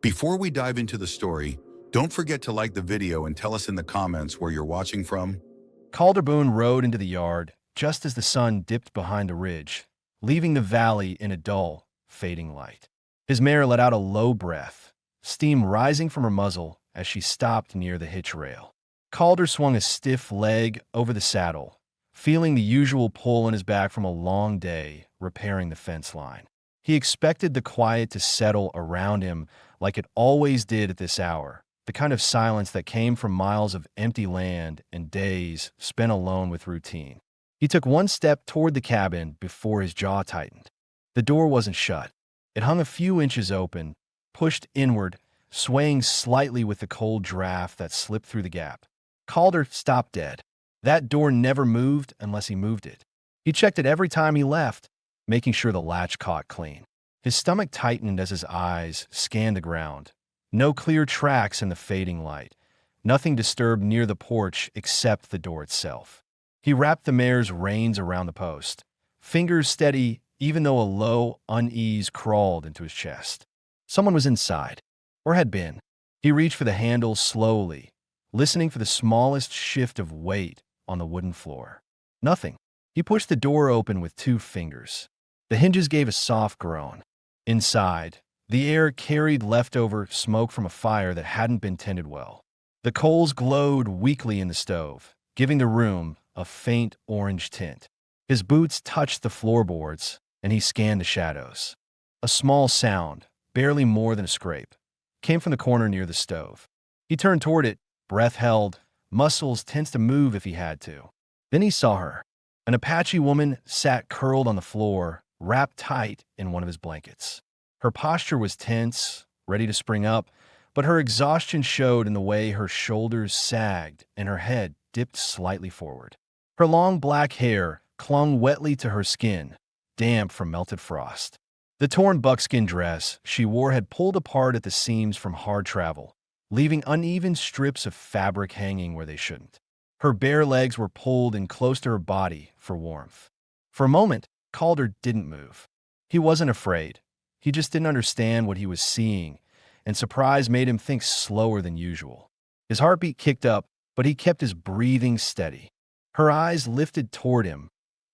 Before we dive into the story, don't forget to like the video and tell us in the comments where you're watching from. Calderboone rode into the yard just as the sun dipped behind a ridge, leaving the valley in a dull, fading light. His mare let out a low breath, steam rising from her muzzle as she stopped near the hitch rail. Calder swung a stiff leg over the saddle, feeling the usual pull in his back from a long day repairing the fence line. He expected the quiet to settle around him like it always did at this hour, the kind of silence that came from miles of empty land and days spent alone with routine. He took one step toward the cabin before his jaw tightened. The door wasn't shut. It hung a few inches open, pushed inward, swaying slightly with the cold draft that slipped through the gap. Calder stopped dead. That door never moved unless he moved it. He checked it every time he left, making sure the latch caught clean. His stomach tightened as his eyes scanned the ground. No clear tracks in the fading light. Nothing disturbed near the porch except the door itself. He wrapped the mare's reins around the post, fingers steady even though a low unease crawled into his chest. Someone was inside, or had been. He reached for the handle slowly, listening for the smallest shift of weight on the wooden floor. Nothing. He pushed the door open with 2 fingers. The hinges gave a soft groan. Inside, the air carried leftover smoke from a fire that hadn't been tended well. The coals glowed weakly in the stove, giving the room a faint orange tint. His boots touched the floorboards, and he scanned the shadows. A small sound, barely more than a scrape, came from the corner near the stove. He turned toward it, breath held, muscles tense to move if he had to. Then he saw her. An Apache woman sat curled on the floor, wrapped tight in one of his blankets. Her posture was tense, ready to spring up, but her exhaustion showed in the way her shoulders sagged and her head dipped slightly forward. Her long black hair clung wetly to her skin, damp from melted frost. The torn buckskin dress she wore had pulled apart at the seams from hard travel, leaving uneven strips of fabric hanging where they shouldn't. Her bare legs were pulled in close to her body for warmth. For a moment, Calder didn't move. He wasn't afraid. He just didn't understand what he was seeing, and surprise made him think slower than usual. His heartbeat kicked up, but he kept his breathing steady. Her eyes lifted toward him,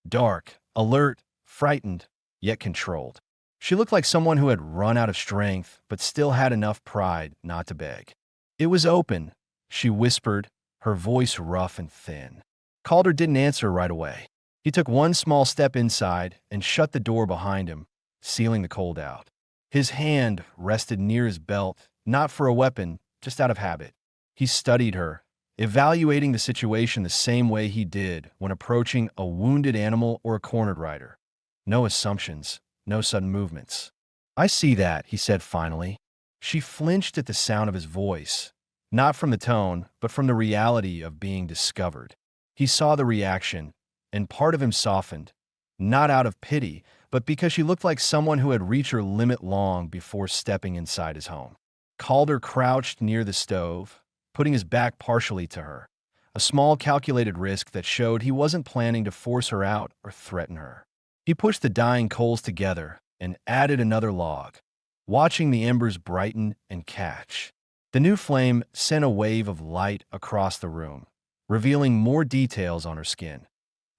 dark, alert, frightened, yet controlled. She looked like someone who had run out of strength, but still had enough pride not to beg. "It was open," she whispered, her voice rough and thin. Calder didn't answer right away. He took one small step inside and shut the door behind him, sealing the cold out. His hand rested near his belt, not for a weapon, just out of habit. He studied her, evaluating the situation the same way he did when approaching a wounded animal or a cornered rider. No assumptions, no sudden movements. "I see that," he said finally. She flinched at the sound of his voice, not from the tone, but from the reality of being discovered. He saw the reaction, and part of him softened, not out of pity, but because she looked like someone who had reached her limit long before stepping inside his home. Calder crouched near the stove, putting his back partially to her, a small calculated risk that showed he wasn't planning to force her out or threaten her. He pushed the dying coals together and added another log, watching the embers brighten and catch. The new flame sent a wave of light across the room, revealing more details on her skin.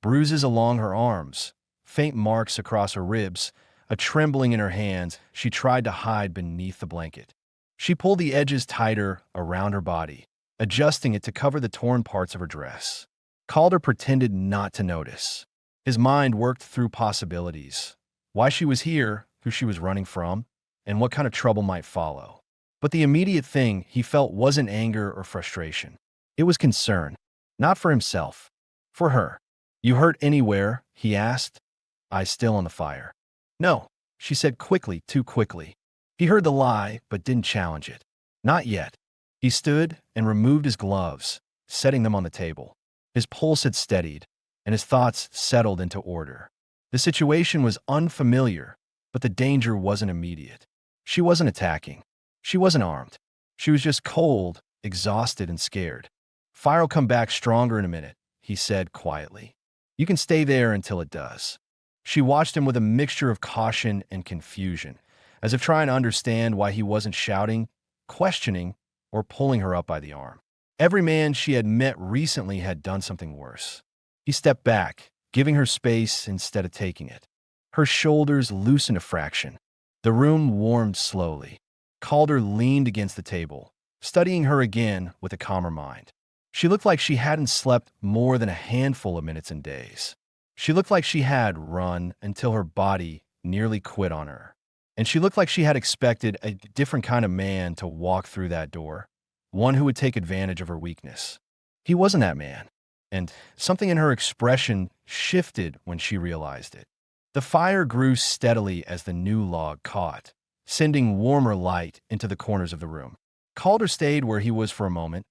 Bruises along her arms, faint marks across her ribs, a trembling in her hands she tried to hide beneath the blanket. She pulled the edges tighter around her body, adjusting it to cover the torn parts of her dress. Calder pretended not to notice. His mind worked through possibilities. Why she was here, who she was running from, and what kind of trouble might follow. But the immediate thing he felt wasn't anger or frustration. It was concern, not for himself, for her. "You hurt anywhere?" he asked, eyes still on the fire. "No," she said quickly, too quickly. He heard the lie, but didn't challenge it. Not yet. He stood and removed his gloves, setting them on the table. His pulse had steadied, and his thoughts settled into order. The situation was unfamiliar, but the danger wasn't immediate. She wasn't attacking. She wasn't armed. She was just cold, exhausted, and scared. "Fire'll come back stronger in a minute," he said quietly. "You can stay there until it does." She watched him with a mixture of caution and confusion, as if trying to understand why he wasn't shouting, questioning, or pulling her up by the arm. Every man she had met recently had done something worse. He stepped back, giving her space instead of taking it. Her shoulders loosened a fraction. The room warmed slowly. Calder leaned against the table, studying her again with a calmer mind. She looked like she hadn't slept more than a handful of minutes and days. She looked like she had run until her body nearly quit on her. And she looked like she had expected a different kind of man to walk through that door, one who would take advantage of her weakness. He wasn't that man, and something in her expression shifted when she realized it. The fire grew steadily as the new log caught, sending warmer light into the corners of the room. Calder stayed where he was for a moment,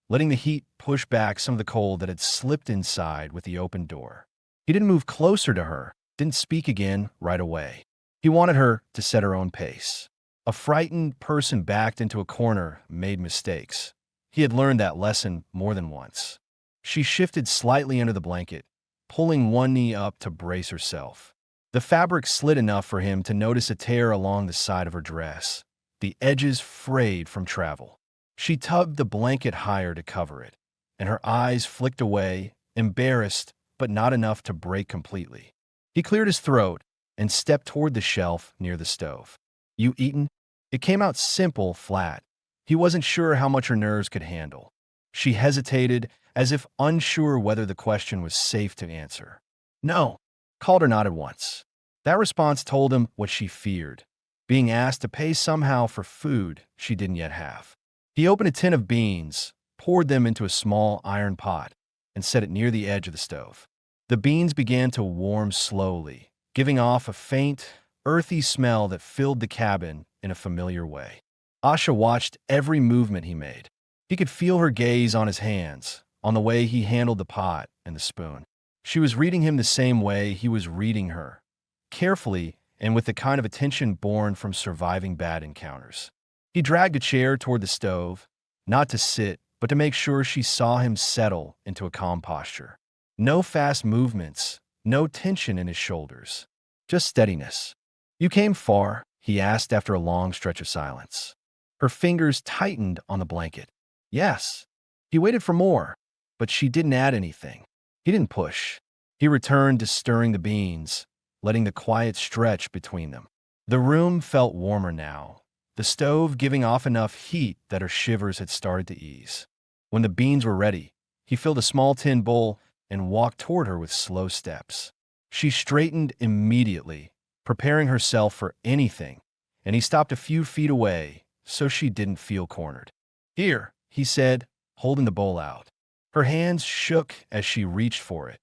letting the heat push back some of the cold that had slipped inside with the open door. He didn't move closer to her, didn't speak again right away. He wanted her to set her own pace. A frightened person backed into a corner made mistakes. He had learned that lesson more than once. She shifted slightly under the blanket, pulling one knee up to brace herself. The fabric slid enough for him to notice a tear along the side of her dress, the edges frayed from travel. She tugged the blanket higher to cover it, and her eyes flicked away, embarrassed, but not enough to break completely. He cleared his throat and stepped toward the shelf near the stove. "You eaten?" It came out simple, flat. He wasn't sure how much her nerves could handle. She hesitated, as if unsure whether the question was safe to answer. "No." Calder nodded once. That response told him what she feared, being asked to pay somehow for food she didn't yet have. He opened a tin of beans, poured them into a small iron pot, and set it near the edge of the stove. The beans began to warm slowly, giving off a faint, earthy smell that filled the cabin in a familiar way. Asha watched every movement he made. He could feel her gaze on his hands, on the way he handled the pot and the spoon. She was reading him the same way he was reading her, carefully and with the kind of attention born from surviving bad encounters. He dragged a chair toward the stove, not to sit, but to make sure she saw him settle into a calm posture. No fast movements, no tension in his shoulders, just steadiness. "You came far?" he asked after a long stretch of silence. Her fingers tightened on the blanket. "Yes." He waited for more, but she didn't add anything. He didn't push. He returned to stirring the beans, letting the quiet stretch between them. The room felt warmer now, the stove giving off enough heat that her shivers had started to ease. When the beans were ready, he filled a small tin bowl and walked toward her with slow steps. She straightened immediately, preparing herself for anything, and he stopped a few feet away so she didn't feel cornered. "Here," he said, holding the bowl out. Her hands shook as she reached for it,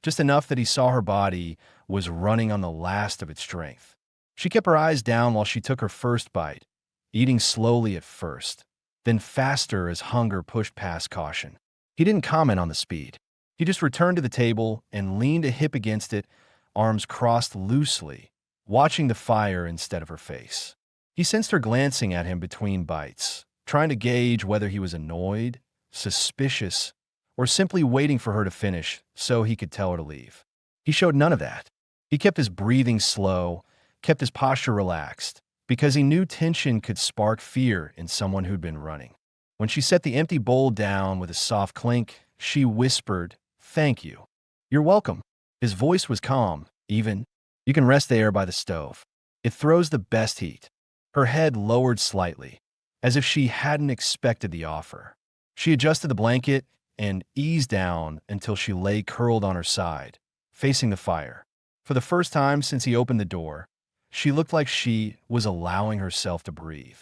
just enough that he saw her body was running on the last of its strength. She kept her eyes down while she took her first bite, eating slowly at first, then faster as hunger pushed past caution. He didn't comment on the speed. He just returned to the table and leaned a hip against it, arms crossed loosely, watching the fire instead of her face. He sensed her glancing at him between bites, trying to gauge whether he was annoyed, suspicious, or simply waiting for her to finish so he could tell her to leave. He showed none of that. He kept his breathing slow, kept his posture relaxed, because he knew tension could spark fear in someone who'd been running. When she set the empty bowl down with a soft clink, she whispered, "Thank you." "You're welcome." His voice was calm, even. "You can rest there by the stove. It throws the best heat." Her head lowered slightly, as if she hadn't expected the offer. She adjusted the blanket and eased down until she lay curled on her side, facing the fire. For the first time since he opened the door, she looked like she was allowing herself to breathe.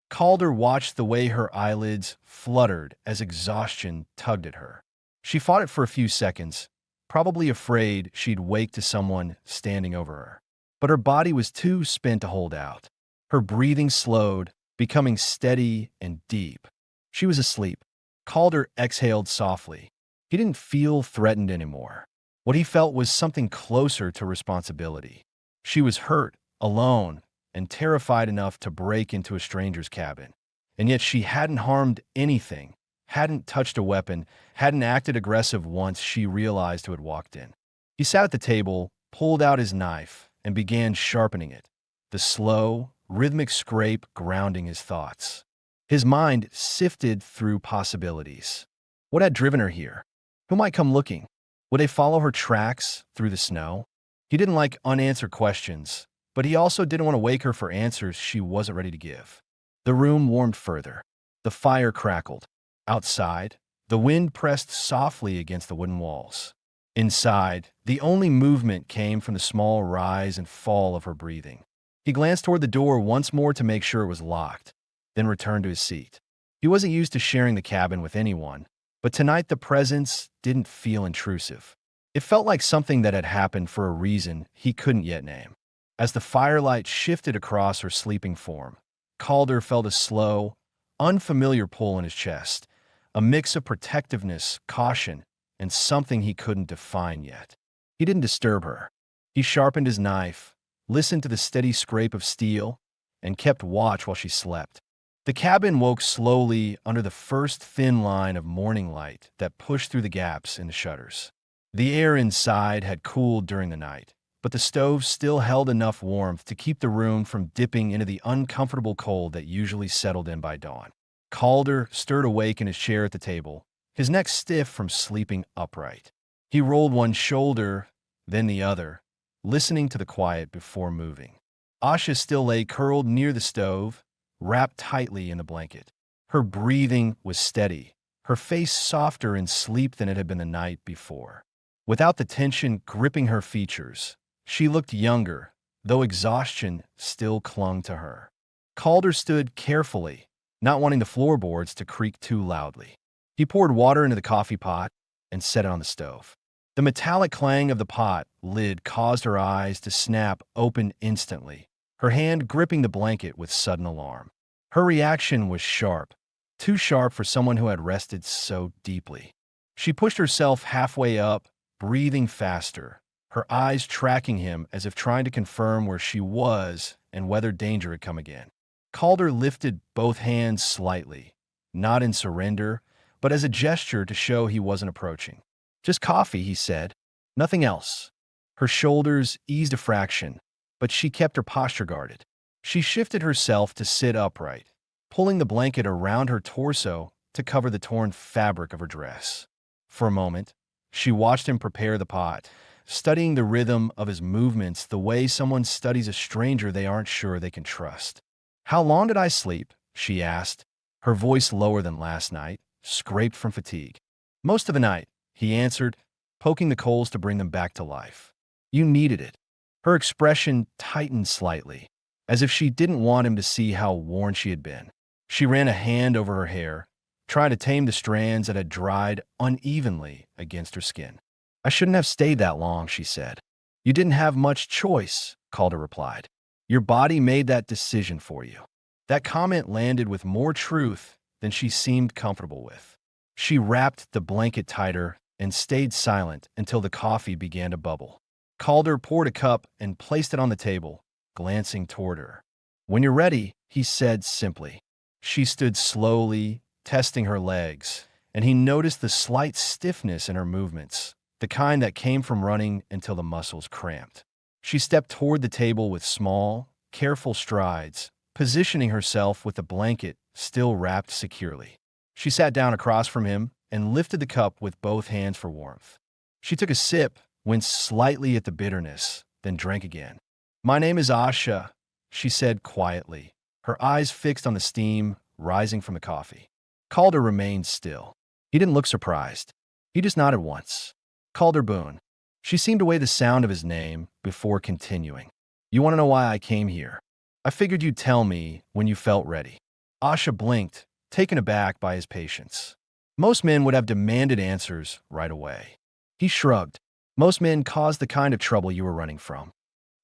Calder watched the way her eyelids fluttered as exhaustion tugged at her. She fought it for a few seconds, probably afraid she'd wake to someone standing over her. But her body was too spent to hold out. Her breathing slowed, becoming steady and deep. She was asleep. Calder exhaled softly. He didn't feel threatened anymore. What he felt was something closer to responsibility. She was hurt, alone, and terrified enough to break into a stranger's cabin. And yet she hadn't harmed anything, hadn't touched a weapon, hadn't acted aggressive once she realized who had walked in. He sat at the table, pulled out his knife, and began sharpening it, the slow, rhythmic scrape grounding his thoughts. His mind sifted through possibilities. What had driven her here? Who might come looking? Would they follow her tracks through the snow? He didn't like unanswered questions, but he also didn't want to wake her for answers she wasn't ready to give. The room warmed further. The fire crackled. Outside, the wind pressed softly against the wooden walls. Inside, the only movement came from the small rise and fall of her breathing. He glanced toward the door once more to make sure it was locked, then returned to his seat. He wasn't used to sharing the cabin with anyone, but tonight the presence didn't feel intrusive. It felt like something that had happened for a reason he couldn't yet name. As the firelight shifted across her sleeping form, Calder felt a slow, unfamiliar pull in his chest, a mix of protectiveness, caution, and something he couldn't define yet. He didn't disturb her. He sharpened his knife, listened to the steady scrape of steel, and kept watch while she slept. The cabin woke slowly under the first thin line of morning light that pushed through the gaps in the shutters. The air inside had cooled during the night, but the stove still held enough warmth to keep the room from dipping into the uncomfortable cold that usually settled in by dawn. Calder stirred awake in his chair at the table, his neck stiff from sleeping upright. He rolled one shoulder, then the other, listening to the quiet before moving. Asha still lay curled near the stove, wrapped tightly in the blanket. Her breathing was steady, her face softer in sleep than it had been the night before. Without the tension gripping her features, she looked younger, though exhaustion still clung to her. Calder stood carefully, not wanting the floorboards to creak too loudly. He poured water into the coffee pot and set it on the stove. The metallic clang of the pot lid caused her eyes to snap open instantly, her hand gripping the blanket with sudden alarm. Her reaction was sharp, too sharp for someone who had rested so deeply. She pushed herself halfway up, breathing faster, her eyes tracking him as if trying to confirm where she was and whether danger had come again. Calder lifted both hands slightly, not in surrender, but as a gesture to show he wasn't approaching. "Just coffee," he said. "Nothing else." Her shoulders eased a fraction, but she kept her posture guarded. She shifted herself to sit upright, pulling the blanket around her torso to cover the torn fabric of her dress. For a moment, she watched him prepare the pot, studying the rhythm of his movements the way someone studies a stranger they aren't sure they can trust. "How long did I sleep?" she asked, her voice lower than last night, scraped from fatigue. "Most of the night," he answered, poking the coals to bring them back to life. "You needed it." Her expression tightened slightly, as if she didn't want him to see how worn she had been. She ran a hand over her hair, trying to tame the strands that had dried unevenly against her skin. "I shouldn't have stayed that long," she said. "You didn't have much choice," Calder replied. "Your body made that decision for you." That comment landed with more truth than she seemed comfortable with. She wrapped the blanket tighter and stayed silent until the coffee began to bubble. Calder poured a cup and placed it on the table, glancing toward her. "When you're ready," he said simply. She stood slowly, testing her legs, and he noticed the slight stiffness in her movements, the kind that came from running until the muscles cramped. She stepped toward the table with small, careful strides, positioning herself with the blanket still wrapped securely. She sat down across from him and lifted the cup with both hands for warmth. She took a sip, winced slightly at the bitterness, then drank again. "My name is Asha," she said quietly, her eyes fixed on the steam rising from the coffee. Calder remained still. He didn't look surprised. He just nodded once. "Calder Boone." She seemed to weigh the sound of his name before continuing. "You want to know why I came here? I figured you'd tell me when you felt ready." Asha blinked, taken aback by his patience. Most men would have demanded answers right away. He shrugged. "Most men cause the kind of trouble you were running from."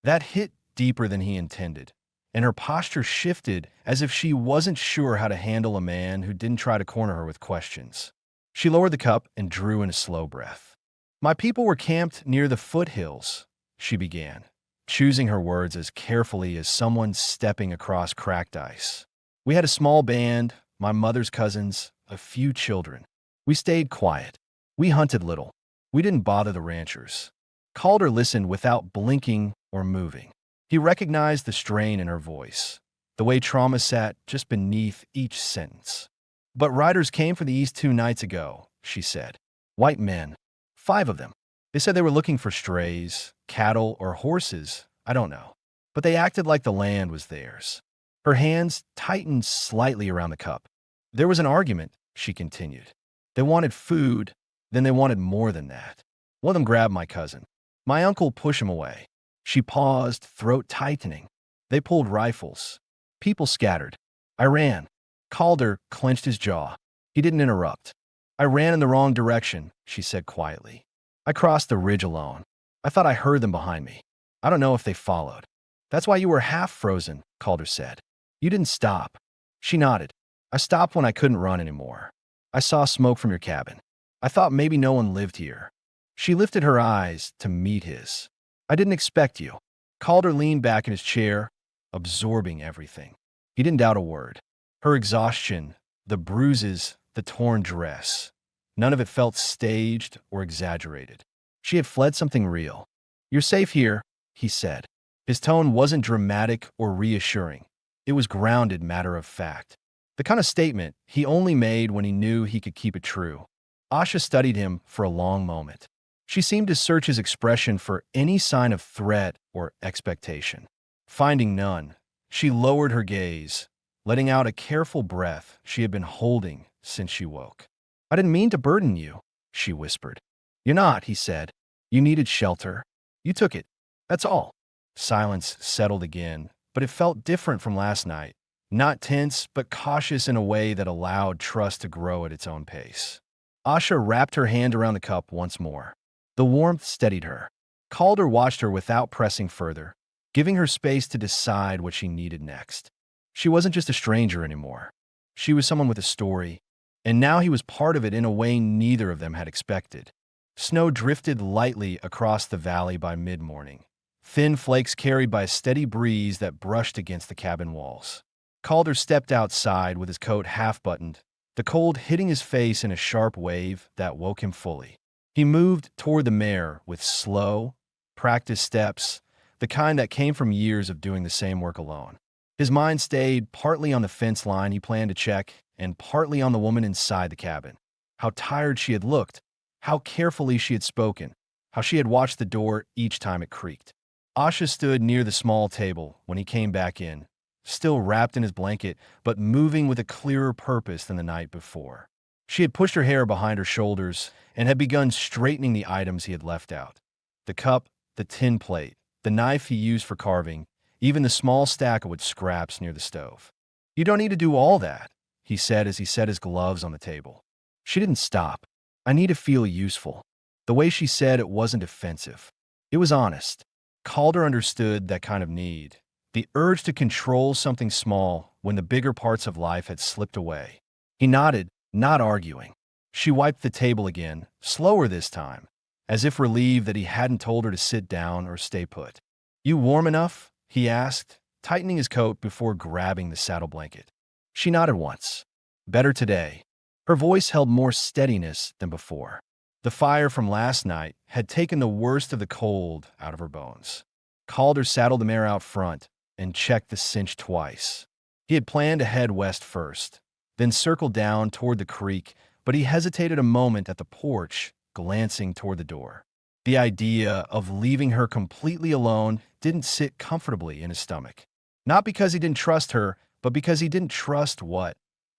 That hit deeper than he intended, and her posture shifted as if she wasn't sure how to handle a man who didn't try to corner her with questions. She lowered the cup and drew in a slow breath. "My people were camped near the foothills," she began, choosing her words as carefully as someone stepping across cracked ice. "We had a small band, my mother's cousins, a few children. We stayed quiet. We hunted little. We didn't bother the ranchers." Calder listened without blinking or moving. He recognized the strain in her voice, the way trauma sat just beneath each sentence. But riders came from the east 2 nights ago, she said. White men. 5 of them. They said they were looking for strays, cattle, or horses, I don't know. But they acted like the land was theirs. Her hands tightened slightly around the cup. There was an argument, she continued. They wanted food, then they wanted more than that. One of them grabbed my cousin. My uncle pushed him away. She paused, throat tightening. They pulled rifles. People scattered. I ran. Calder clenched his jaw. He didn't interrupt. I ran in the wrong direction, she said quietly. I crossed the ridge alone. I thought I heard them behind me. I don't know if they followed. That's why you were half frozen, Calder said. You didn't stop. She nodded. I stopped when I couldn't run anymore. I saw smoke from your cabin. I thought maybe no one lived here. She lifted her eyes to meet his. I didn't expect you. Calder leaned back in his chair, absorbing everything. He didn't doubt a word. Her exhaustion, the bruises, the torn dress. None of it felt staged or exaggerated. She had fled something real. You're safe here, he said. His tone wasn't dramatic or reassuring. It was grounded matter of fact. The kind of statement he only made when he knew he could keep it true. Asha studied him for a long moment. She seemed to search his expression for any sign of threat or expectation. Finding none, she lowered her gaze, letting out a careful breath she had been holding since she woke. I didn't mean to burden you, she whispered. You're not, he said. You needed shelter. You took it. That's all. Silence settled again, but it felt different from last night. Not tense, but cautious in a way that allowed trust to grow at its own pace. Asha wrapped her hand around the cup once more. The warmth steadied her. Calder watched her without pressing further, giving her space to decide what she needed next. She wasn't just a stranger anymore. She was someone with a story, and now he was part of it in a way neither of them had expected. Snow drifted lightly across the valley by mid-morning, thin flakes carried by a steady breeze that brushed against the cabin walls. Calder stepped outside with his coat half-buttoned, the cold hitting his face in a sharp wave that woke him fully. He moved toward the mare with slow, practiced steps, the kind that came from years of doing the same work alone. His mind stayed partly on the fence line he planned to check and partly on the woman inside the cabin. How tired she had looked, how carefully she had spoken, how she had watched the door each time it creaked. Asha stood near the small table when he came back in, still wrapped in his blanket, but moving with a clearer purpose than the night before. She had pushed her hair behind her shoulders and had begun straightening the items he had left out. The cup, the tin plate, the knife he used for carving, even the small stack of wood scraps near the stove. You don't need to do all that, he said as he set his gloves on the table. She didn't stop. I need to feel useful. The way she said it wasn't offensive. It was honest. Calder understood that kind of need. The urge to control something small when the bigger parts of life had slipped away. He nodded, not arguing. She wiped the table again, slower this time, as if relieved that he hadn't told her to sit down or stay put. You warm enough? He asked, tightening his coat before grabbing the saddle blanket. She nodded once. Better today. Her voice held more steadiness than before. The fire from last night had taken the worst of the cold out of her bones. Calder saddled the mare out front and checked the cinch twice. He had planned to head west first, then circle down toward the creek, but he hesitated a moment at the porch, glancing toward the door. The idea of leaving her completely alone didn't sit comfortably in his stomach. Not because he didn't trust her, but because he didn't trust what,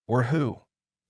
or who,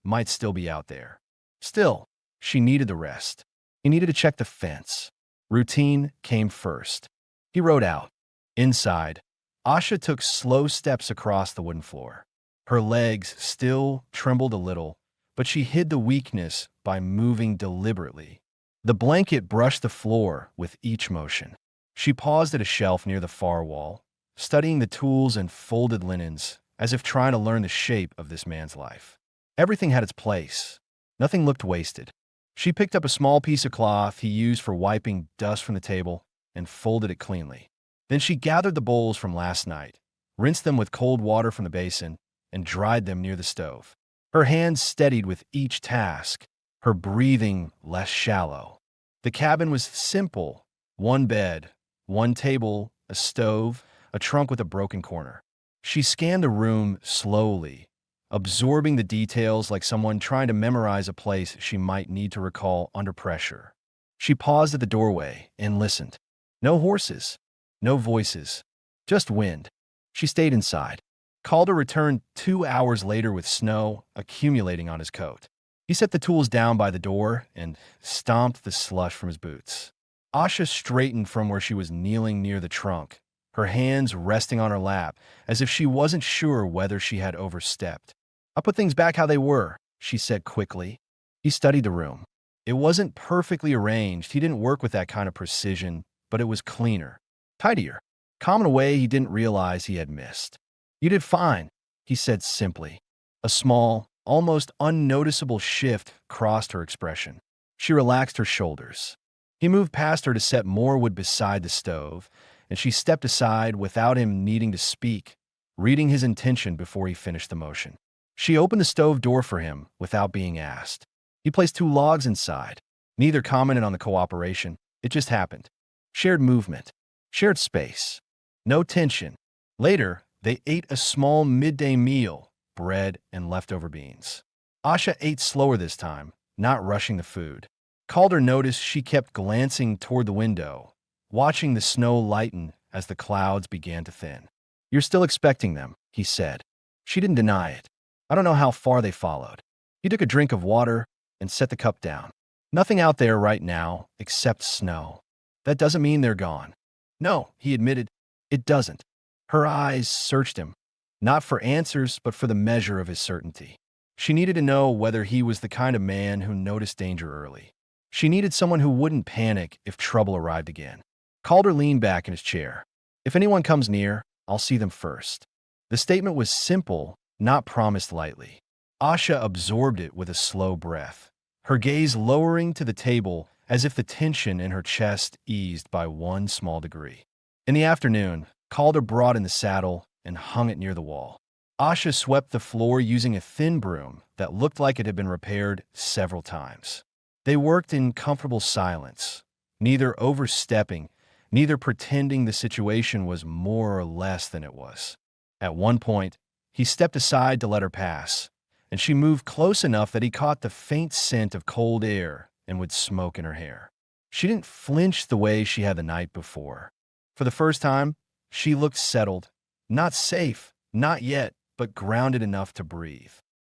might still be out there. Still, she needed the rest. He needed to check the fence. Routine came first. He rode out. Inside, Asha took slow steps across the wooden floor. Her legs still trembled a little, but she hid the weakness by moving deliberately. The blanket brushed the floor with each motion. She paused at a shelf near the far wall, studying the tools and folded linens, as if trying to learn the shape of this man's life. Everything had its place. Nothing looked wasted. She picked up a small piece of cloth he used for wiping dust from the table and folded it cleanly. Then she gathered the bowls from last night, rinsed them with cold water from the basin, and dried them near the stove. Her hands steadied with each task, her breathing less shallow. The cabin was simple. One bed, one table, a stove, a trunk with a broken corner. She scanned the room slowly, absorbing the details like someone trying to memorize a place she might need to recall under pressure. She paused at the doorway and listened. No horses, no voices, just wind. She stayed inside. Calder returned 2 hours later with snow accumulating on his coat. He set the tools down by the door and stomped the slush from his boots. Asha straightened from where she was kneeling near the trunk, her hands resting on her lap, as if she wasn't sure whether she had overstepped. "I'll put things back how they were," she said quickly. He studied the room. It wasn't perfectly arranged. He didn't work with that kind of precision, but it was cleaner, tidier, calm in a way he didn't realize he had missed. "You did fine," he said simply. A small, almost unnoticeable shift crossed her expression. She relaxed her shoulders. He moved past her to set more wood beside the stove, and she stepped aside without him needing to speak, reading his intention before he finished the motion. She opened the stove door for him without being asked. He placed 2 logs inside. Neither commented on the cooperation. It just happened. Shared movement. Shared space. No tension. Later, they ate a small midday meal, bread and leftover beans. Asha ate slower this time, not rushing the food. Calder noticed she kept glancing toward the window, watching the snow lighten as the clouds began to thin. "You're still expecting them," he said. She didn't deny it. "I don't know how far they followed." He took a drink of water and set the cup down. "Nothing out there right now except snow. That doesn't mean they're gone." "No," he admitted, "it doesn't." Her eyes searched him, not for answers, but for the measure of his certainty. She needed to know whether he was the kind of man who noticed danger early. She needed someone who wouldn't panic if trouble arrived again. Calder leaned back in his chair. "If anyone comes near, I'll see them first." The statement was simple, not promised lightly. Asha absorbed it with a slow breath, her gaze lowering to the table as if the tension in her chest eased by one small degree. In the afternoon, Calder brought in the saddle and hung it near the wall. Asha swept the floor using a thin broom that looked like it had been repaired several times. They worked in comfortable silence, neither overstepping, neither pretending the situation was more or less than it was. At one point, he stepped aside to let her pass, and she moved close enough that he caught the faint scent of cold air and wood smoke in her hair. She didn't flinch the way she had the night before. For the first time, she looked settled, not safe, not yet, but grounded enough to breathe.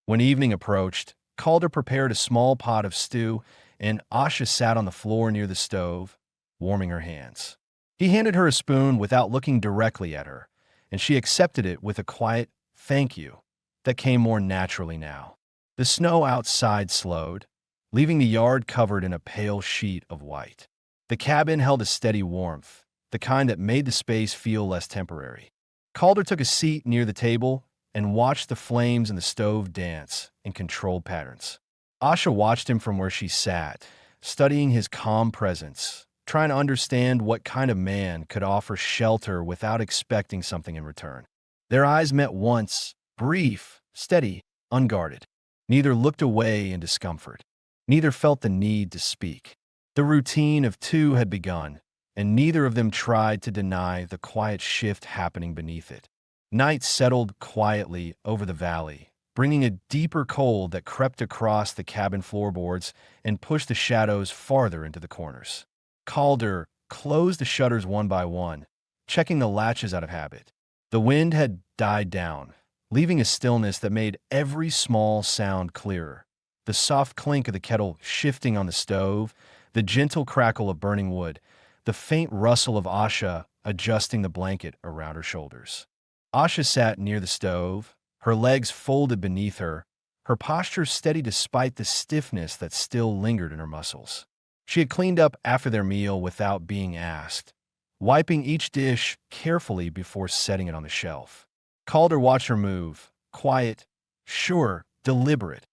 When evening approached, Calder prepared a small pot of stew, and Asha sat on the floor near the stove, warming her hands. He handed her a spoon without looking directly at her, and she accepted it with a quiet "thank you" that came more naturally now. The snow outside slowed, leaving the yard covered in a pale sheet of white. The cabin held a steady warmth, the kind that made the space feel less temporary. Calder took a seat near the table and watched the flames in the stove dance in controlled patterns. Asha watched him from where she sat, studying his calm presence, trying to understand what kind of man could offer shelter without expecting something in return. Their eyes met once, brief, steady, unguarded. Neither looked away in discomfort. Neither felt the need to speak. The routine of two had begun, and neither of them tried to deny the quiet shift happening beneath it. Night settled quietly over the valley, bringing a deeper cold that crept across the cabin floorboards and pushed the shadows farther into the corners. Calder closed the shutters one by one, checking the latches out of habit. The wind had died down, leaving a stillness that made every small sound clearer. The soft clink of the kettle shifting on the stove, the gentle crackle of burning wood, the faint rustle of Asha adjusting the blanket around her shoulders. Asha sat near the stove, her legs folded beneath her, her posture steady despite the stiffness that still lingered in her muscles. She had cleaned up after their meal without being asked, wiping each dish carefully before setting it on the shelf. Calder watched her move, quiet, sure, deliberate,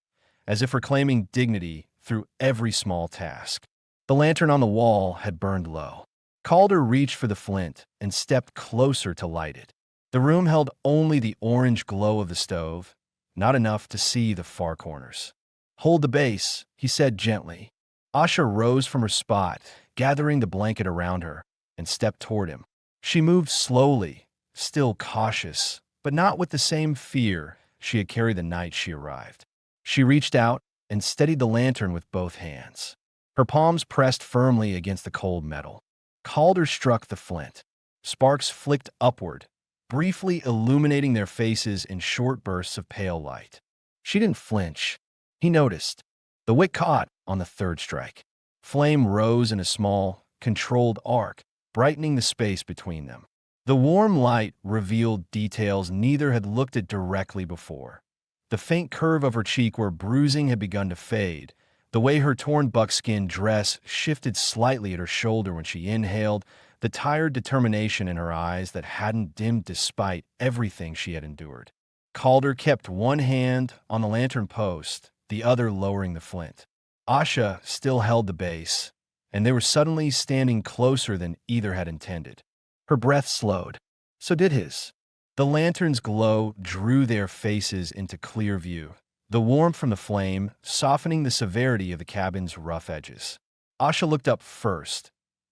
as if reclaiming dignity through every small task. The lantern on the wall had burned low. Calder reached for the flint and stepped closer to light it. The room held only the orange glow of the stove, not enough to see the far corners. "Hold the base," he said gently. Asha rose from her spot, gathering the blanket around her, and stepped toward him. She moved slowly, still cautious, but not with the same fear she had carried the night she arrived. She reached out and steadied the lantern with both hands. Her palms pressed firmly against the cold metal. Calder struck the flint. Sparks flicked upward, briefly illuminating their faces in short bursts of pale light. She didn't flinch. He noticed. The wick caught on the third strike. Flame rose in a small, controlled arc, brightening the space between them. The warm light revealed details neither had looked at directly before. The faint curve of her cheek where bruising had begun to fade, the way her torn buckskin dress shifted slightly at her shoulder when she inhaled, the tired determination in her eyes that hadn't dimmed despite everything she had endured. Calder kept one hand on the lantern post, the other lowering the flint. Asha still held the base, and they were suddenly standing closer than either had intended. Her breath slowed. So did his. The lantern's glow drew their faces into clear view, the warmth from the flame softening the severity of the cabin's rough edges. Asha looked up first,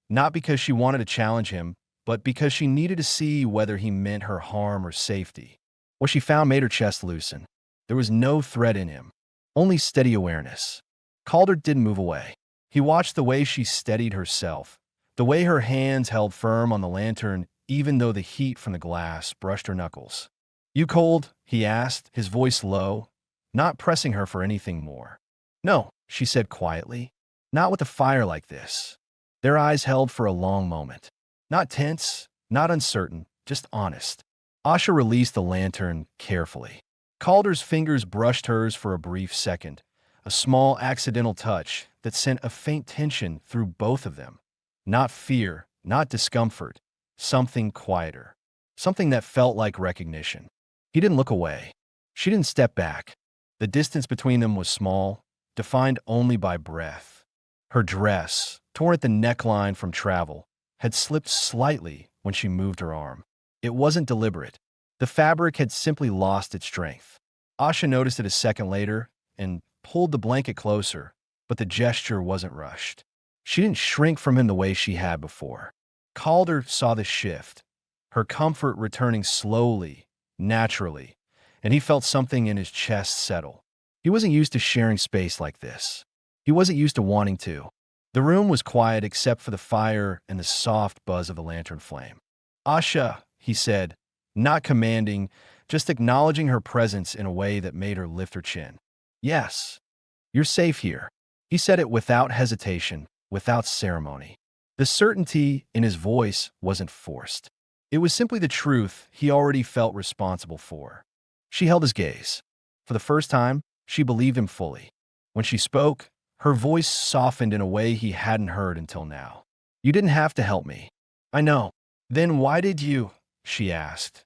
not because she wanted to challenge him, but because she needed to see whether he meant her harm or safety. What she found made her chest loosen. There was no threat in him, only steady awareness. Calder didn't move away. He watched the way she steadied herself, the way her hands held firm on the lantern even though the heat from the glass brushed her knuckles. "You cold?" he asked, his voice low, not pressing her for anything more. "No," she said quietly, "not with a fire like this." Their eyes held for a long moment. Not tense, not uncertain, just honest. Asha released the lantern carefully. Calder's fingers brushed hers for a brief second, a small accidental touch that sent a faint tension through both of them. Not fear, not discomfort, something quieter, something that felt like recognition. He didn't look away. She didn't step back. The distance between them was small, defined only by breath. Her dress, torn at the neckline from travel, had slipped slightly when she moved her arm. It wasn't deliberate. The fabric had simply lost its strength. Asha noticed it a second later and pulled the blanket closer, but the gesture wasn't rushed. She didn't shrink from him the way she had before. Calder saw the shift, her comfort returning slowly, naturally, and he felt something in his chest settle. He wasn't used to sharing space like this. He wasn't used to wanting to. The room was quiet except for the fire and the soft buzz of the lantern flame. "Asha," he said, not commanding, just acknowledging her presence in a way that made her lift her chin. "Yes, you're safe here." He said it without hesitation, without ceremony. The certainty in his voice wasn't forced. It was simply the truth he already felt responsible for. She held his gaze. For the first time, she believed him fully. When she spoke, her voice softened in a way he hadn't heard until now. "You didn't have to help me." "I know." "Then why did you?" she asked.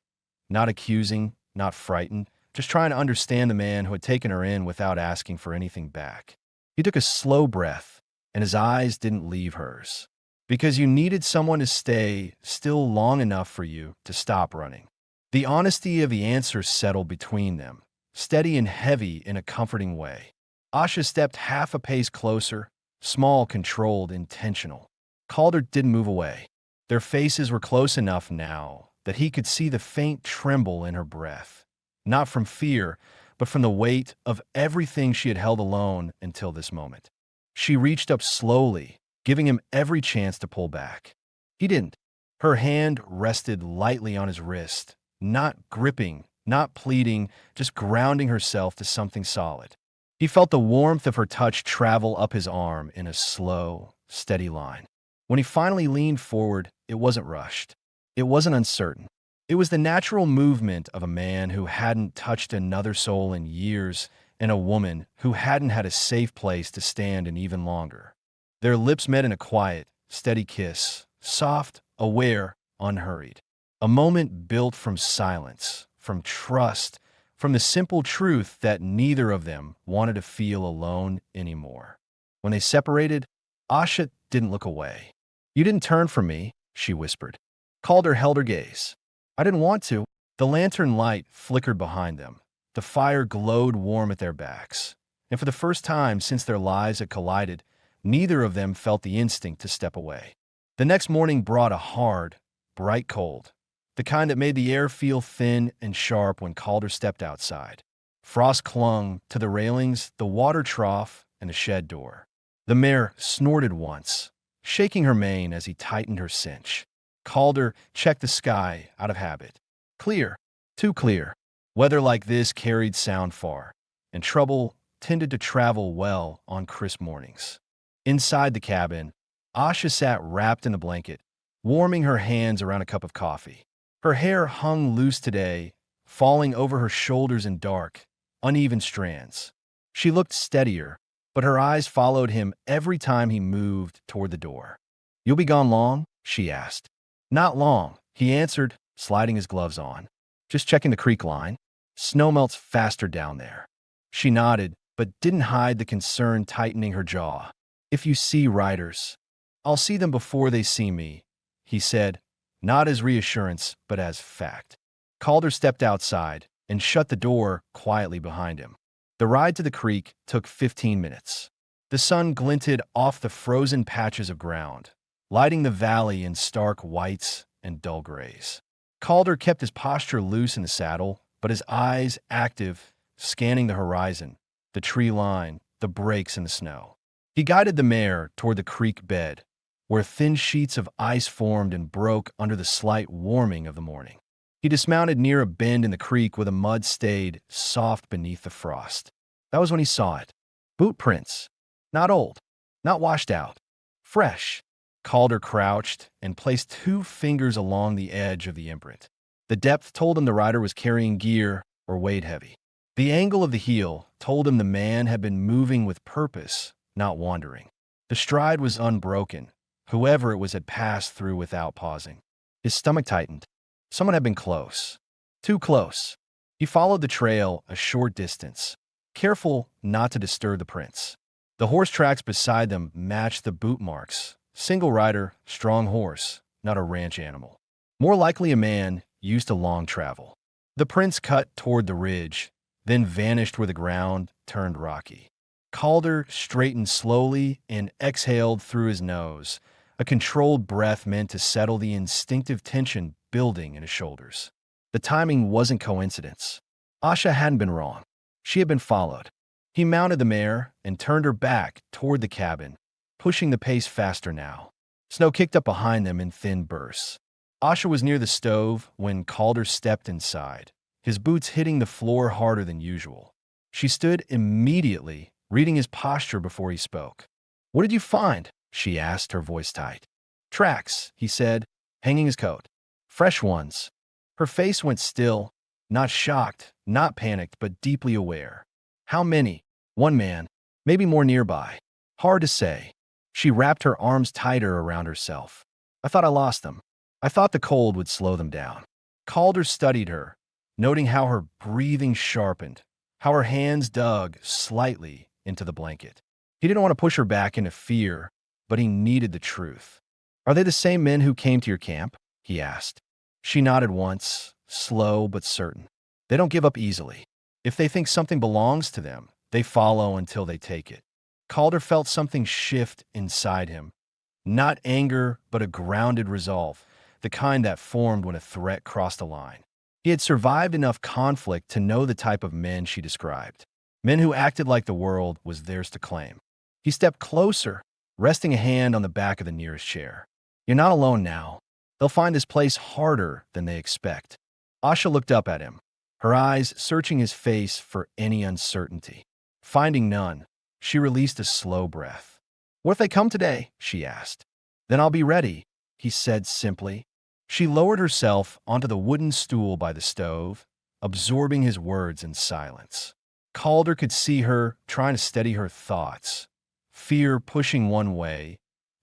Not accusing, not frightened, just trying to understand the man who had taken her in without asking for anything back. He took a slow breath, and his eyes didn't leave hers. "Because you needed someone to stay still long enough for you to stop running." The honesty of the answer settled between them, steady and heavy in a comforting way. Asha stepped half a pace closer, small, controlled, intentional. Calder didn't move away. Their faces were close enough now that he could see the faint tremble in her breath, not from fear, but from the weight of everything she had held alone until this moment. She reached up slowly, giving him every chance to pull back. He didn't. Her hand rested lightly on his wrist, not gripping, not pleading, just grounding herself to something solid. He felt the warmth of her touch travel up his arm in a slow, steady line. When he finally leaned forward, it wasn't rushed. It wasn't uncertain. It was the natural movement of a man who hadn't touched another soul in years and a woman who hadn't had a safe place to stand in even longer. Their lips met in a quiet, steady kiss, soft, aware, unhurried. A moment built from silence, from trust, from the simple truth that neither of them wanted to feel alone anymore. When they separated, Asha didn't look away. "You didn't turn from me," she whispered. Calder held her gaze. "I didn't want to." The lantern light flickered behind them. The fire glowed warm at their backs. And for the first time since their lives had collided, neither of them felt the instinct to step away. The next morning brought a hard, bright cold. the kind that made the air feel thin and sharp when Calder stepped outside. Frost clung to the railings, the water trough, and the shed door. The mare snorted once, shaking her mane as he tightened her cinch. Calder checked the sky out of habit. Clear, too clear. Weather like this carried sound far, and trouble tended to travel well on crisp mornings. Inside the cabin, Asha sat wrapped in a blanket, warming her hands around a cup of coffee. Her hair hung loose today, falling over her shoulders in dark, uneven strands. She looked steadier, but her eyes followed him every time he moved toward the door. "You'll be gone long?" she asked. "Not long," he answered, sliding his gloves on. "Just checking the creek line. Snow melts faster down there." She nodded, but didn't hide the concern tightening her jaw. "If you see riders, I'll see them before they see me," he said, not as reassurance, but as fact. Calder stepped outside and shut the door quietly behind him. The ride to the creek took 15 minutes. The sun glinted off the frozen patches of ground, lighting the valley in stark whites and dull grays. Calder kept his posture loose in the saddle, but his eyes active, scanning the horizon, the tree line, the breaks in the snow. He guided the mare toward the creek bed, where thin sheets of ice formed and broke under the slight warming of the morning. He dismounted near a bend in the creek where the mud stayed soft beneath the frost. That was when he saw it. Boot prints. Not old, not washed out. Fresh. Calder crouched and placed 2 fingers along the edge of the imprint. The depth told him the rider was carrying gear or weighed heavy. The angle of the heel told him the man had been moving with purpose, not wandering. The stride was unbroken. Whoever it was had passed through without pausing. His stomach tightened. Someone had been close. Too close. He followed the trail a short distance, careful not to disturb the prints. The horse tracks beside them matched the boot marks. Single rider, strong horse, not a ranch animal. More likely a man used to long travel. The prints cut toward the ridge, then vanished where the ground turned rocky. Calder straightened slowly and exhaled through his nose, a controlled breath meant to settle the instinctive tension building in his shoulders. The timing wasn't coincidence. Asha hadn't been wrong. She had been followed. He mounted the mare and turned her back toward the cabin, pushing the pace faster now. Snow kicked up behind them in thin bursts. Asha was near the stove when Calder stepped inside, his boots hitting the floor harder than usual. She stood immediately, reading his posture before he spoke. "What did you find?" she asked, her voice tight. "Tracks," he said, hanging his coat. "Fresh ones." Her face went still, not shocked, not panicked, but deeply aware. "How many?" "One man, maybe more nearby. Hard to say." She wrapped her arms tighter around herself. "I thought I lost them. I thought the cold would slow them down." Calder studied her, noting how her breathing sharpened, how her hands dug slightly into the blanket. He didn't want to push her back into fear, but he needed the truth. "Are they the same men who came to your camp?" he asked. She nodded once, slow but certain. "They don't give up easily. If they think something belongs to them, they follow until they take it." Calder felt something shift inside him. Not anger, but a grounded resolve, the kind that formed when a threat crossed a line. He had survived enough conflict to know the type of men she described. Men who acted like the world was theirs to claim. He stepped closer, resting a hand on the back of the nearest chair. "You're not alone now. They'll find this place harder than they expect." Asha looked up at him, her eyes searching his face for any uncertainty. Finding none, she released a slow breath. "What if they come today?" she asked. "Then I'll be ready," he said simply. She lowered herself onto the wooden stool by the stove, absorbing his words in silence. Calder could see her trying to steady her thoughts, fear pushing one way,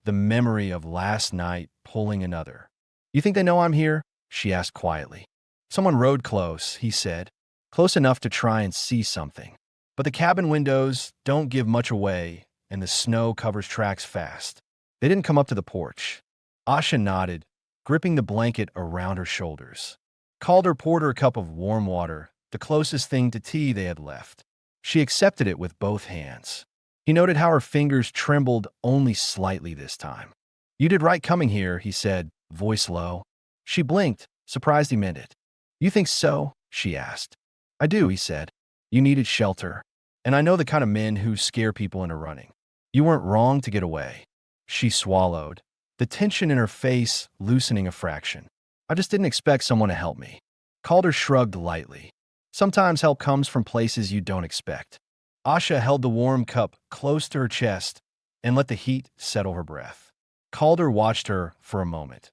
the memory of last night pulling another. "You think they know I'm here?" she asked quietly. "Someone rode close," he said, "close enough to try and see something. But the cabin windows don't give much away, and the snow covers tracks fast. They didn't come up to the porch." Asha nodded, gripping the blanket around her shoulders. Calder poured her a cup of warm water, the closest thing to tea they had left. She accepted it with both hands. He noted how her fingers trembled only slightly this time. "You did right coming here," he said, voice low. She blinked, surprised he meant it. You think so? She asked. I do, he said. You needed shelter. And I know the kind of men who scare people into running. You weren't wrong to get away. She swallowed, the tension in her face loosening a fraction. I just didn't expect someone to help me. Calder shrugged lightly. Sometimes help comes from places you don't expect. Asha held the warm cup close to her chest and let the heat settle her breath. Calder watched her for a moment,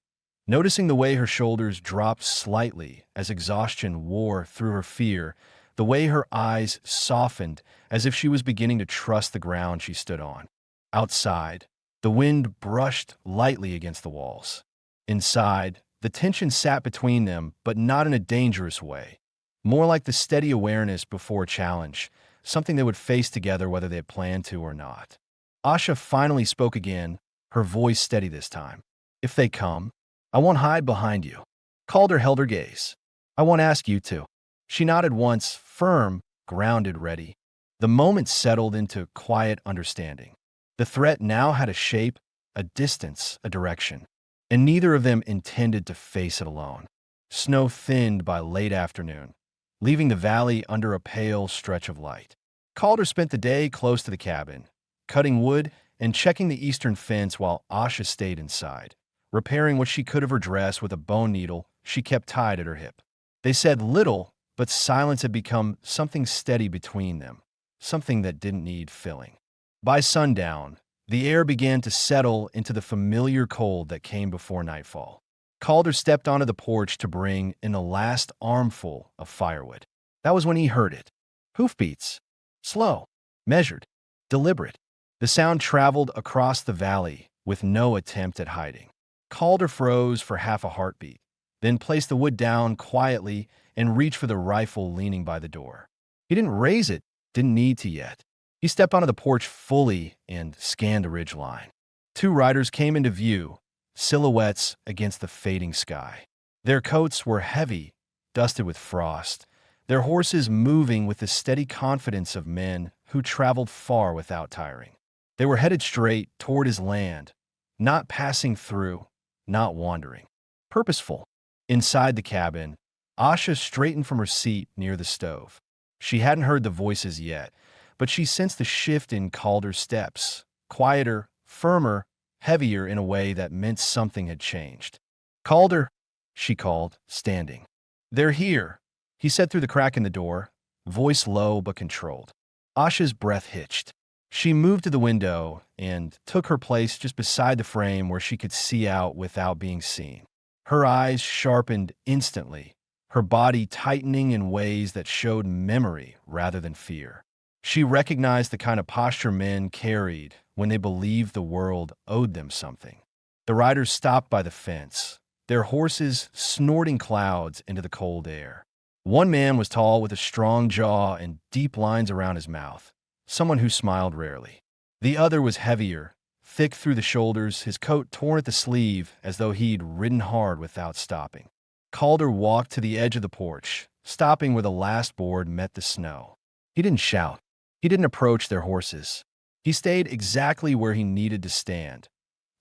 noticing the way her shoulders dropped slightly as exhaustion wore through her fear, the way her eyes softened as if she was beginning to trust the ground she stood on. Outside, the wind brushed lightly against the walls. Inside, the tension sat between them, but not in a dangerous way. More like the steady awareness before a challenge, something they would face together whether they had planned to or not. Asha finally spoke again, her voice steady this time. If they come, I won't hide behind you. Calder held her gaze. I won't ask you to. She nodded once, firm, grounded, ready. The moment settled into quiet understanding. The threat now had a shape, a distance, a direction, and neither of them intended to face it alone. Snow thinned by late afternoon, leaving the valley under a pale stretch of light. Calder spent the day close to the cabin, cutting wood and checking the eastern fence while Asha stayed inside, repairing what she could of her dress with a bone needle she kept tied at her hip. They said little, but silence had become something steady between them, something that didn't need filling. By sundown, the air began to settle into the familiar cold that came before nightfall. Calder stepped onto the porch to bring in the last armful of firewood. That was when he heard it. Hoofbeats. Slow, measured, deliberate. The sound traveled across the valley with no attempt at hiding. Calder froze for half a heartbeat, then placed the wood down quietly and reached for the rifle leaning by the door. He didn't raise it, didn't need to yet. He stepped onto the porch fully and scanned the ridgeline. Two riders came into view, silhouettes against the fading sky. Their coats were heavy, dusted with frost, their horses moving with the steady confidence of men who traveled far without tiring. They were headed straight toward his land, not passing through, not wandering. Purposeful. Inside the cabin, Asha straightened from her seat near the stove. She hadn't heard the voices yet, but she sensed the shift in Calder's steps, quieter, firmer, heavier in a way that meant something had changed. Calder, she called, standing. They're here, he said through the crack in the door, voice low but controlled. Asha's breath hitched. She moved to the window and took her place just beside the frame where she could see out without being seen. Her eyes sharpened instantly, her body tightening in ways that showed memory rather than fear. She recognized the kind of posture men carried when they believed the world owed them something. The riders stopped by the fence, their horses snorting clouds into the cold air. One man was tall with a strong jaw and deep lines around his mouth, someone who smiled rarely. The other was heavier, thick through the shoulders, his coat torn at the sleeve as though he'd ridden hard without stopping. Calder walked to the edge of the porch, stopping where the last board met the snow. He didn't shout. He didn't approach their horses. He stayed exactly where he needed to stand,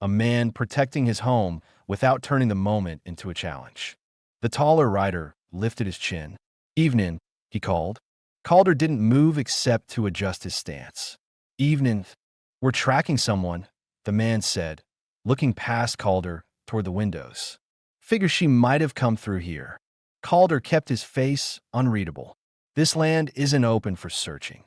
a man protecting his home without turning the moment into a challenge. The taller rider lifted his chin. Evening, he called. Calder didn't move except to adjust his stance. Evening. We're tracking someone, the man said, looking past Calder toward the windows. Figure she might have come through here. Calder kept his face unreadable. This land isn't open for searching.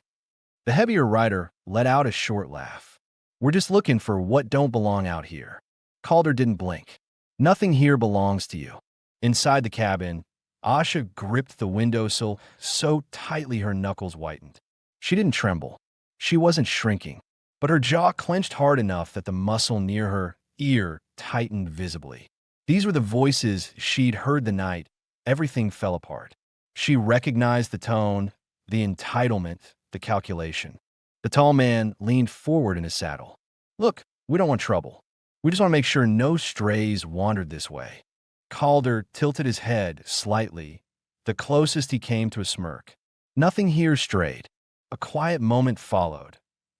The heavier rider let out a short laugh. We're just looking for what don't belong out here. Calder didn't blink. Nothing here belongs to you. Inside the cabin, Asha gripped the windowsill so tightly her knuckles whitened. She didn't tremble. She wasn't shrinking, but her jaw clenched hard enough that the muscle near her ear tightened visibly. These were the voices she'd heard the night everything fell apart. She recognized the tone, the entitlement, the calculation. The tall man leaned forward in his saddle. Look, we don't want trouble. We just want to make sure no strays wandered this way. Calder tilted his head slightly, the closest he came to a smirk. Nothing here strayed. A quiet moment followed,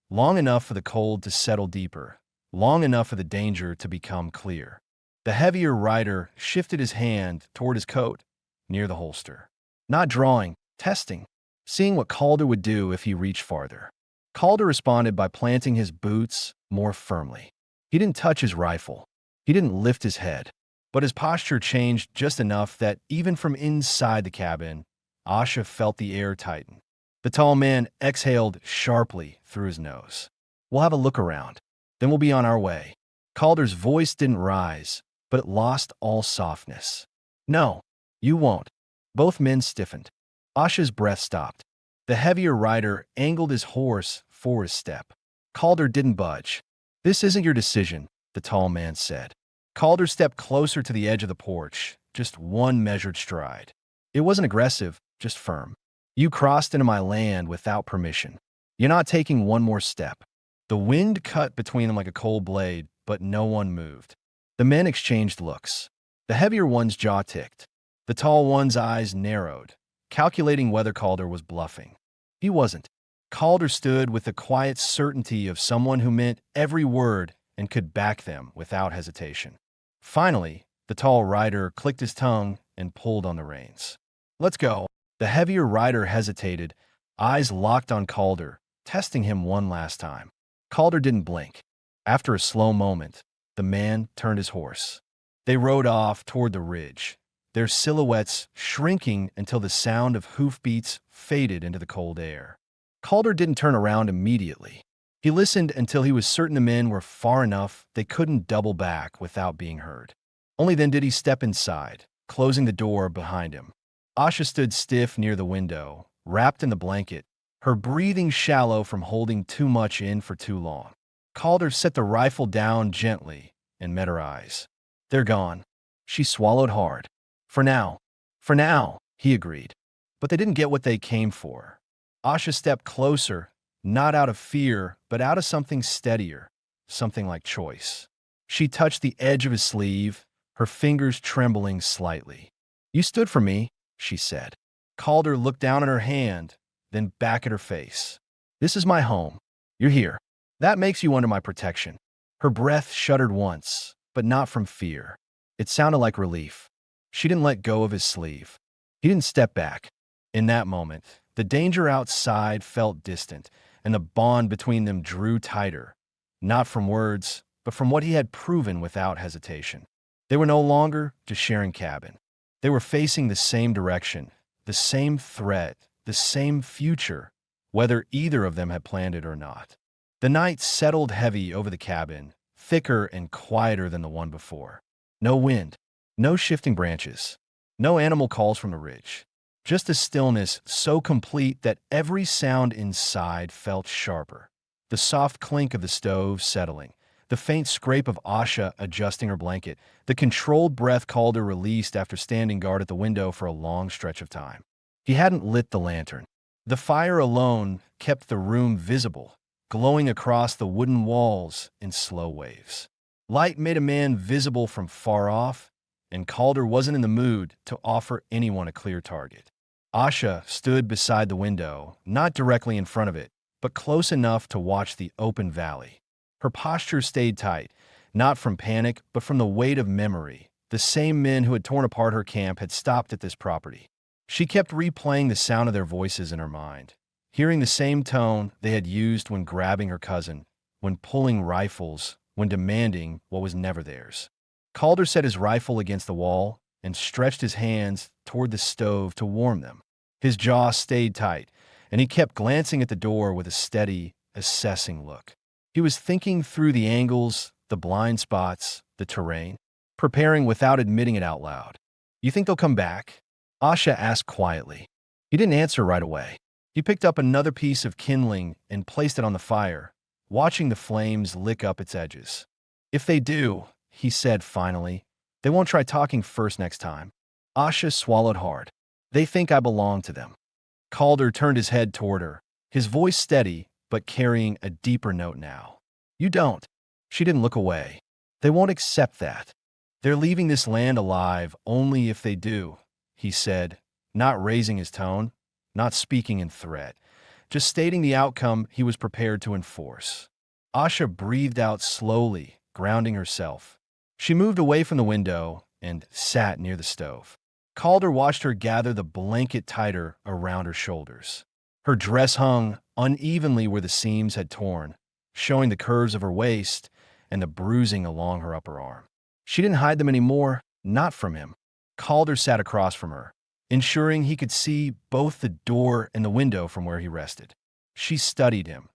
long enough for the cold to settle deeper, long enough for the danger to become clear. The heavier rider shifted his hand toward his coat, near the holster. Not drawing, testing, seeing what Calder would do if he reached farther. Calder responded by planting his boots more firmly. He didn't touch his rifle. He didn't lift his head. But his posture changed just enough that even from inside the cabin, Asha felt the air tighten. The tall man exhaled sharply through his nose. "We'll have a look around. Then we'll be on our way." Calder's voice didn't rise, but it lost all softness. "No, you won't." Both men stiffened. Asha's breath stopped. The heavier rider angled his horse for his step. Calder didn't budge. "This isn't your decision," the tall man said. Calder stepped closer to the edge of the porch, just one measured stride. It wasn't aggressive, just firm. "You crossed into my land without permission. You're not taking one more step." The wind cut between them like a cold blade, but no one moved. The men exchanged looks. The heavier one's jaw ticked. The tall one's eyes narrowed, calculating whether Calder was bluffing. He wasn't. Calder stood with the quiet certainty of someone who meant every word and could back them without hesitation. Finally, the tall rider clicked his tongue and pulled on the reins. "Let's go." The heavier rider hesitated, eyes locked on Calder, testing him one last time. Calder didn't blink. After a slow moment, the man turned his horse. They rode off toward the ridge, their silhouettes shrinking until the sound of hoofbeats faded into the cold air. Calder didn't turn around immediately. He listened until he was certain the men were far enough they couldn't double back without being heard. Only then did he step inside, closing the door behind him. Asha stood stiff near the window, wrapped in the blanket, her breathing shallow from holding too much in for too long. Calder set the rifle down gently and met her eyes. "They're gone." She swallowed hard. For now, he agreed. But they didn't get what they came for. Asha stepped closer, not out of fear, but out of something steadier, something like choice. She touched the edge of his sleeve, her fingers trembling slightly. "You stood for me," she said. Calder looked down at her hand, then back at her face. "This is my home. You're here. That makes you under my protection." Her breath shuddered once, but not from fear. It sounded like relief. She didn't let go of his sleeve. He didn't step back. In that moment, the danger outside felt distant, and the bond between them drew tighter, not from words, but from what he had proven without hesitation. They were no longer just sharing cabin. They were facing the same direction, the same threat, the same future, whether either of them had planned it or not. The night settled heavy over the cabin, thicker and quieter than the one before. No wind, no shifting branches, no animal calls from the ridge. Just a stillness so complete that every sound inside felt sharper. The soft clink of the stove settling, the faint scrape of Asha adjusting her blanket, the controlled breath Calder released after standing guard at the window for a long stretch of time. He hadn't lit the lantern. The fire alone kept the room visible, glowing across the wooden walls in slow waves. Light made a man visible from far off, and Calder wasn't in the mood to offer anyone a clear target. Asha stood beside the window, not directly in front of it, but close enough to watch the open valley. Her posture stayed tight, not from panic, but from the weight of memory. The same men who had torn apart her camp had stopped at this property. She kept replaying the sound of their voices in her mind, hearing the same tone they had used when grabbing her cousin, when pulling rifles, when demanding what was never theirs. Calder set his rifle against the wall and stretched his hands toward the stove to warm them. His jaw stayed tight, and he kept glancing at the door with a steady, assessing look. He was thinking through the angles, the blind spots, the terrain, preparing without admitting it out loud. "You think they'll come back?" Asha asked quietly. He didn't answer right away. He picked up another piece of kindling and placed it on the fire, watching the flames lick up its edges. "If they do," he said finally, "they won't try talking first next time." Asha swallowed hard. "They think I belong to them." Calder turned his head toward her, his voice steady, but carrying a deeper note now. "You don't." She didn't look away. "They won't accept that. They're leaving this land alive only if they do," he said, not raising his tone, not speaking in threat, just stating the outcome he was prepared to enforce. Asha breathed out slowly, grounding herself. She moved away from the window and sat near the stove. Calder watched her gather the blanket tighter around her shoulders. Her dress hung unevenly where the seams had torn, showing the curves of her waist and the bruising along her upper arm. She didn't hide them anymore, not from him. Calder sat across from her, ensuring he could see both the door and the window from where he rested. She studied him,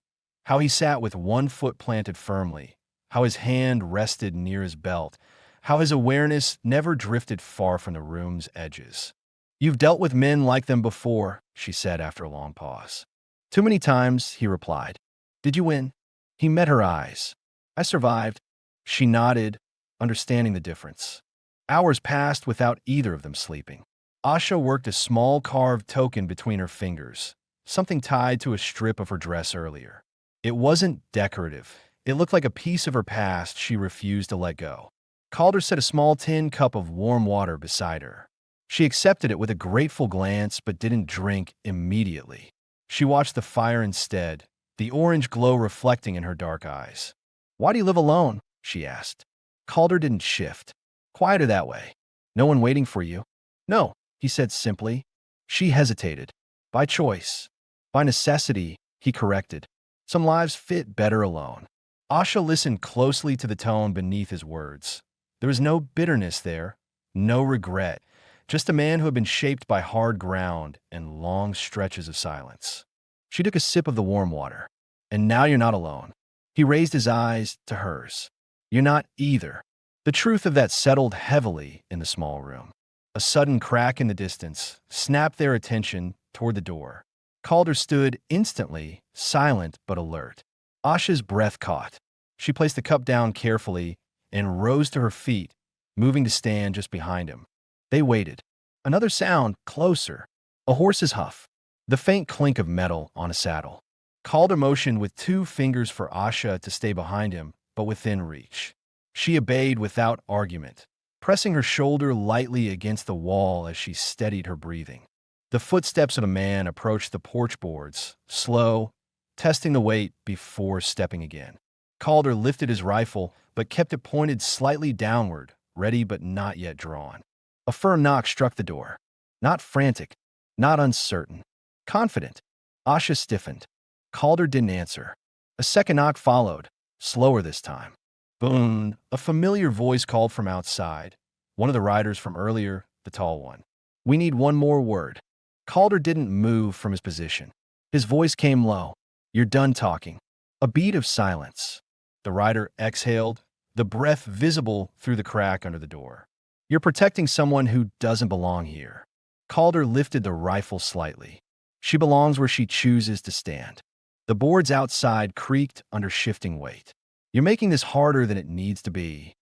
how he sat with one foot planted firmly, how his hand rested near his belt, how his awareness never drifted far from the room's edges. "You've dealt with men like them before," she said after a long pause. "Too many times," he replied. "Did you win?" He met her eyes. "I survived." She nodded, understanding the difference. Hours passed without either of them sleeping. Asha worked a small carved token between her fingers, something tied to a strip of her dress earlier. It wasn't decorative. It looked like a piece of her past she refused to let go. Calder set a small tin cup of warm water beside her. She accepted it with a grateful glance but didn't drink immediately. She watched the fire instead, the orange glow reflecting in her dark eyes. "Why do you live alone?" she asked. Calder didn't shift. "Quieter that way. No one waiting for you." "No," he said simply. She hesitated. "By choice. By necessity," he corrected. "Some lives fit better alone." Asha listened closely to the tone beneath his words. There was no bitterness there, no regret, just a man who had been shaped by hard ground and long stretches of silence. She took a sip of the warm water. "And now you're not alone." He raised his eyes to hers. "You're not either." The truth of that settled heavily in the small room. A sudden crack in the distance snapped their attention toward the door. Calder stood instantly, silent but alert. Asha's breath caught. She placed the cup down carefully and rose to her feet, moving to stand just behind him. They waited. Another sound, closer. A horse's huff. The faint clink of metal on a saddle. Calder motioned with 2 fingers for Asha to stay behind him, but within reach. She obeyed without argument, pressing her shoulder lightly against the wall as she steadied her breathing. The footsteps of a man approached the porch boards, slow, testing the weight before stepping again. Calder lifted his rifle, but kept it pointed slightly downward, ready but not yet drawn. A firm knock struck the door. Not frantic, not uncertain. Confident. Asha stiffened. Calder didn't answer. A second knock followed, slower this time. Boom! A familiar voice called from outside. One of the riders from earlier, the tall one. "We need one more word." Calder didn't move from his position. His voice came low. "You're done talking." A beat of silence. The rider exhaled, the breath visible through the crack under the door. "You're protecting someone who doesn't belong here." Calder lifted the rifle slightly. "She belongs where she chooses to stand." The boards outside creaked under shifting weight. "You're making this harder than it needs to be."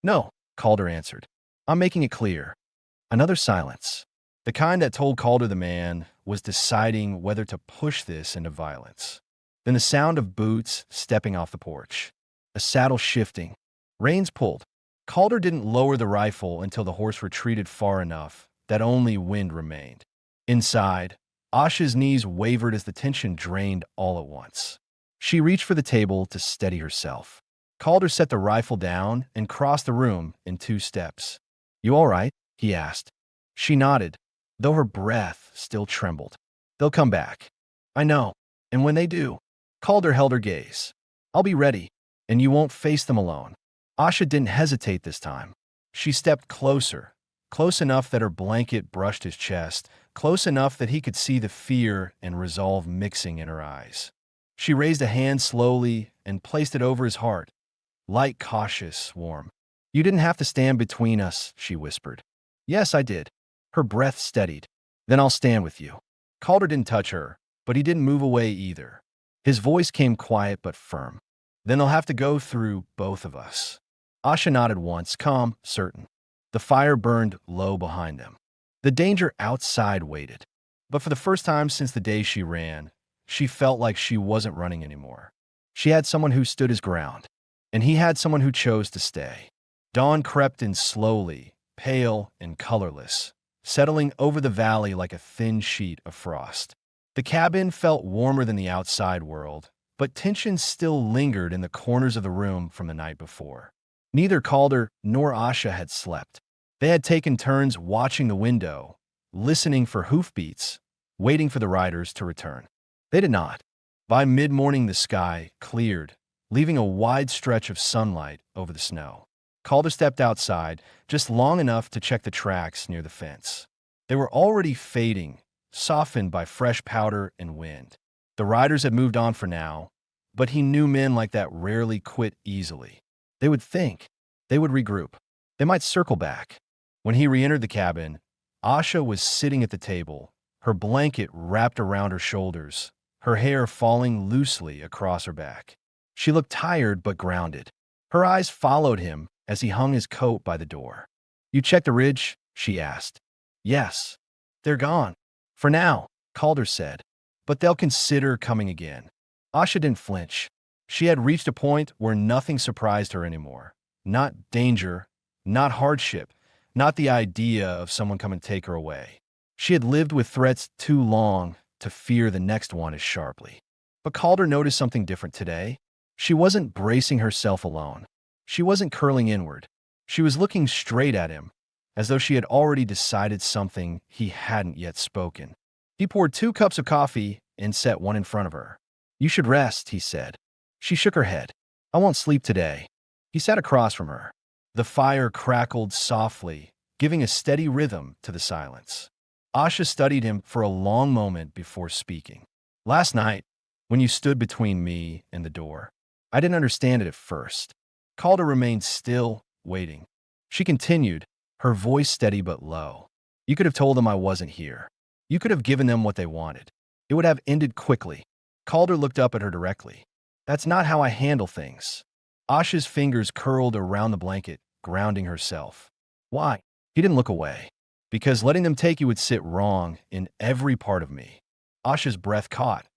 "No," Calder answered. "I'm making it clear." Another silence. The kind that told Calder the man was deciding whether to push this into violence. Then the sound of boots stepping off the porch. A saddle shifting. Reins pulled. Calder didn't lower the rifle until the horse retreated far enough that only wind remained. Inside, Asha's knees wavered as the tension drained all at once. She reached for the table to steady herself. Calder set the rifle down and crossed the room in 2 steps. "You all right?" he asked. She nodded, though her breath still trembled. "They'll come back." "I know. And when they do." Calder held her gaze. "I'll be ready, and you won't face them alone." Asha didn't hesitate this time. She stepped closer, close enough that her blanket brushed his chest, close enough that he could see the fear and resolve mixing in her eyes. She raised a hand slowly and placed it over his heart. Light, cautious, warm. "You didn't have to stand between us," she whispered. "Yes, I did." Her breath steadied. "Then I'll stand with you." Calder didn't touch her, but he didn't move away either. His voice came quiet but firm. "Then they'll have to go through both of us." Asha nodded once, calm, certain. The fire burned low behind them. The danger outside waited. But for the first time since the day she ran, she felt like she wasn't running anymore. She had someone who stood his ground, and he had someone who chose to stay. Dawn crept in slowly, pale and colorless, settling over the valley like a thin sheet of frost. The cabin felt warmer than the outside world, but tension still lingered in the corners of the room from the night before. Neither Calder nor Asha had slept. They had taken turns watching the window, listening for hoofbeats, waiting for the riders to return. They did not. By mid-morning, the sky cleared, leaving a wide stretch of sunlight over the snow. Calder stepped outside, just long enough to check the tracks near the fence. They were already fading, softened by fresh powder and wind. The riders had moved on for now, but he knew men like that rarely quit easily. They would think. They would regroup. They might circle back. When he re-entered the cabin, Asha was sitting at the table, her blanket wrapped around her shoulders, her hair falling loosely across her back. She looked tired but grounded. Her eyes followed him as he hung his coat by the door. "You checked the ridge?" she asked. "Yes. They're gone. For now," Calder said. "But they'll consider coming again." Asha didn't flinch. She had reached a point where nothing surprised her anymore. Not danger, not hardship, not the idea of someone coming to take her away. She had lived with threats too long to fear the next one as sharply. But Calder noticed something different today. She wasn't bracing herself alone. She wasn't curling inward. She was looking straight at him, as though she had already decided something he hadn't yet spoken. He poured 2 cups of coffee and set one in front of her. "You should rest," he said. She shook her head. "I won't sleep today." He sat across from her. The fire crackled softly, giving a steady rhythm to the silence. Asha studied him for a long moment before speaking. "Last night, when you stood between me and the door, I didn't understand it at first." Calder remained still, waiting. She continued, her voice steady but low. "You could have told them I wasn't here. You could have given them what they wanted. It would have ended quickly." Calder looked up at her directly. "That's not how I handle things." Asha's fingers curled around the blanket, grounding herself. "Why?" He didn't look away. "Because letting them take you would sit wrong in every part of me." Asha's breath caught,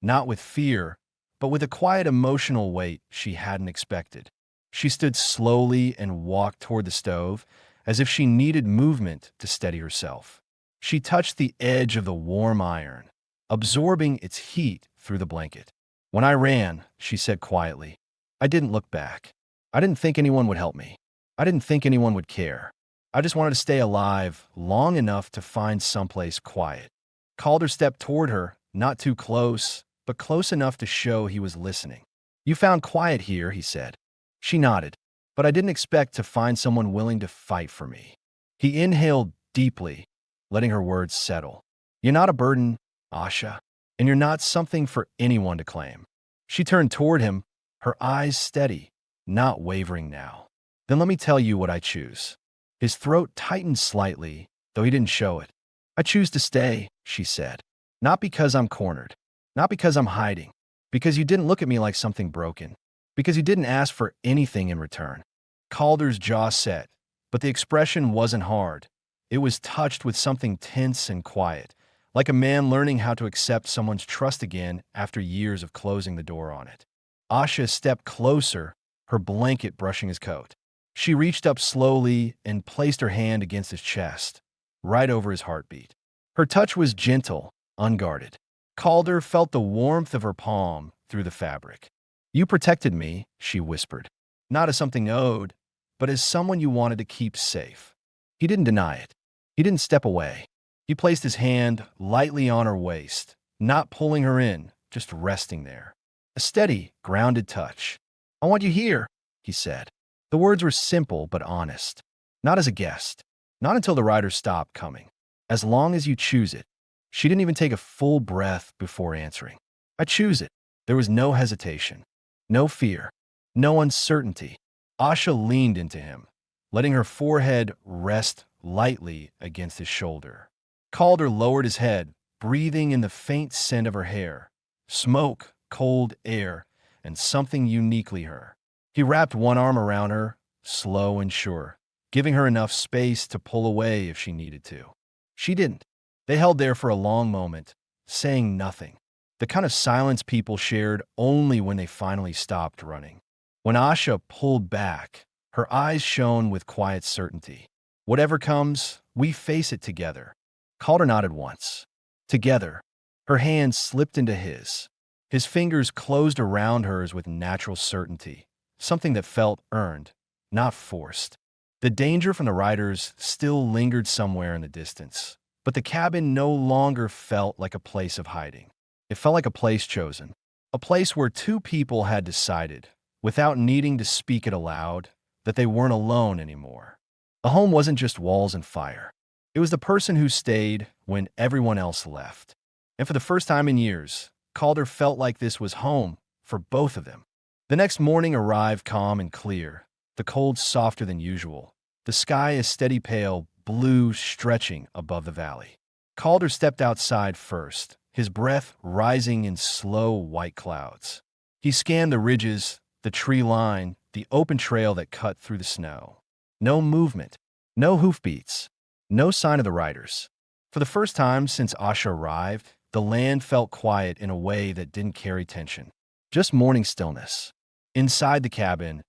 not with fear, but with a quiet emotional weight she hadn't expected. She stood slowly and walked toward the stove, as if she needed movement to steady herself. She touched the edge of the warm iron, absorbing its heat through the blanket. "When I ran," she said quietly, "I didn't look back. I didn't think anyone would help me. I didn't think anyone would care. I just wanted to stay alive long enough to find someplace quiet." Calder stepped toward her, not too close, but close enough to show he was listening. "You found quiet here," he said. She nodded. "But I didn't expect to find someone willing to fight for me." He inhaled deeply, letting her words settle. "You're not a burden, Asha, and you're not something for anyone to claim." She turned toward him, her eyes steady, not wavering now. "Then let me tell you what I choose." His throat tightened slightly, though he didn't show it. "I choose to stay," she said. "Not because I'm cornered. Not because I'm hiding. Because you didn't look at me like something broken. Because you didn't ask for anything in return." Calder's jaw set, but the expression wasn't hard. It was touched with something tense and quiet, like a man learning how to accept someone's trust again after years of closing the door on it. Asha stepped closer, her blanket brushing his coat. She reached up slowly and placed her hand against his chest, right over his heartbeat. Her touch was gentle, unguarded. Calder felt the warmth of her palm through the fabric. "You protected me," she whispered, "not as something owed, but as someone you wanted to keep safe." He didn't deny it. He didn't step away. He placed his hand lightly on her waist, not pulling her in, just resting there. A steady, grounded touch. "I want you here," he said. The words were simple but honest. "Not as a guest. Not until the riders stop coming. As long as you choose it." She didn't even take a full breath before answering. "I choose it." There was no hesitation, no fear, no uncertainty. Asha leaned into him, letting her forehead rest lightly against his shoulder. Calder lowered his head, breathing in the faint scent of her hair, smoke, cold air, and something uniquely her. He wrapped one arm around her, slow and sure, giving her enough space to pull away if she needed to. She didn't. They held there for a long moment, saying nothing. The kind of silence people shared only when they finally stopped running. When Asha pulled back, her eyes shone with quiet certainty. "Whatever comes, we face it together." Calder nodded once. Together. Her hand slipped into his. His fingers closed around hers with natural certainty, something that felt earned, not forced. The danger from the riders still lingered somewhere in the distance, but the cabin no longer felt like a place of hiding. It felt like a place chosen, a place where two people had decided, without needing to speak it aloud, that they weren't alone anymore. A home wasn't just walls and fire. It was the person who stayed when everyone else left. And for the first time in years, Calder felt like this was home for both of them. The next morning arrived calm and clear, the cold softer than usual, the sky a steady pale blue stretching above the valley. Calder stepped outside first, his breath rising in slow white clouds. He scanned the ridges, the tree line, the open trail that cut through the snow. No movement, no hoofbeats, no sign of the riders. For the first time since Asha arrived, the land felt quiet in a way that didn't carry tension. Just morning stillness. Inside the cabin,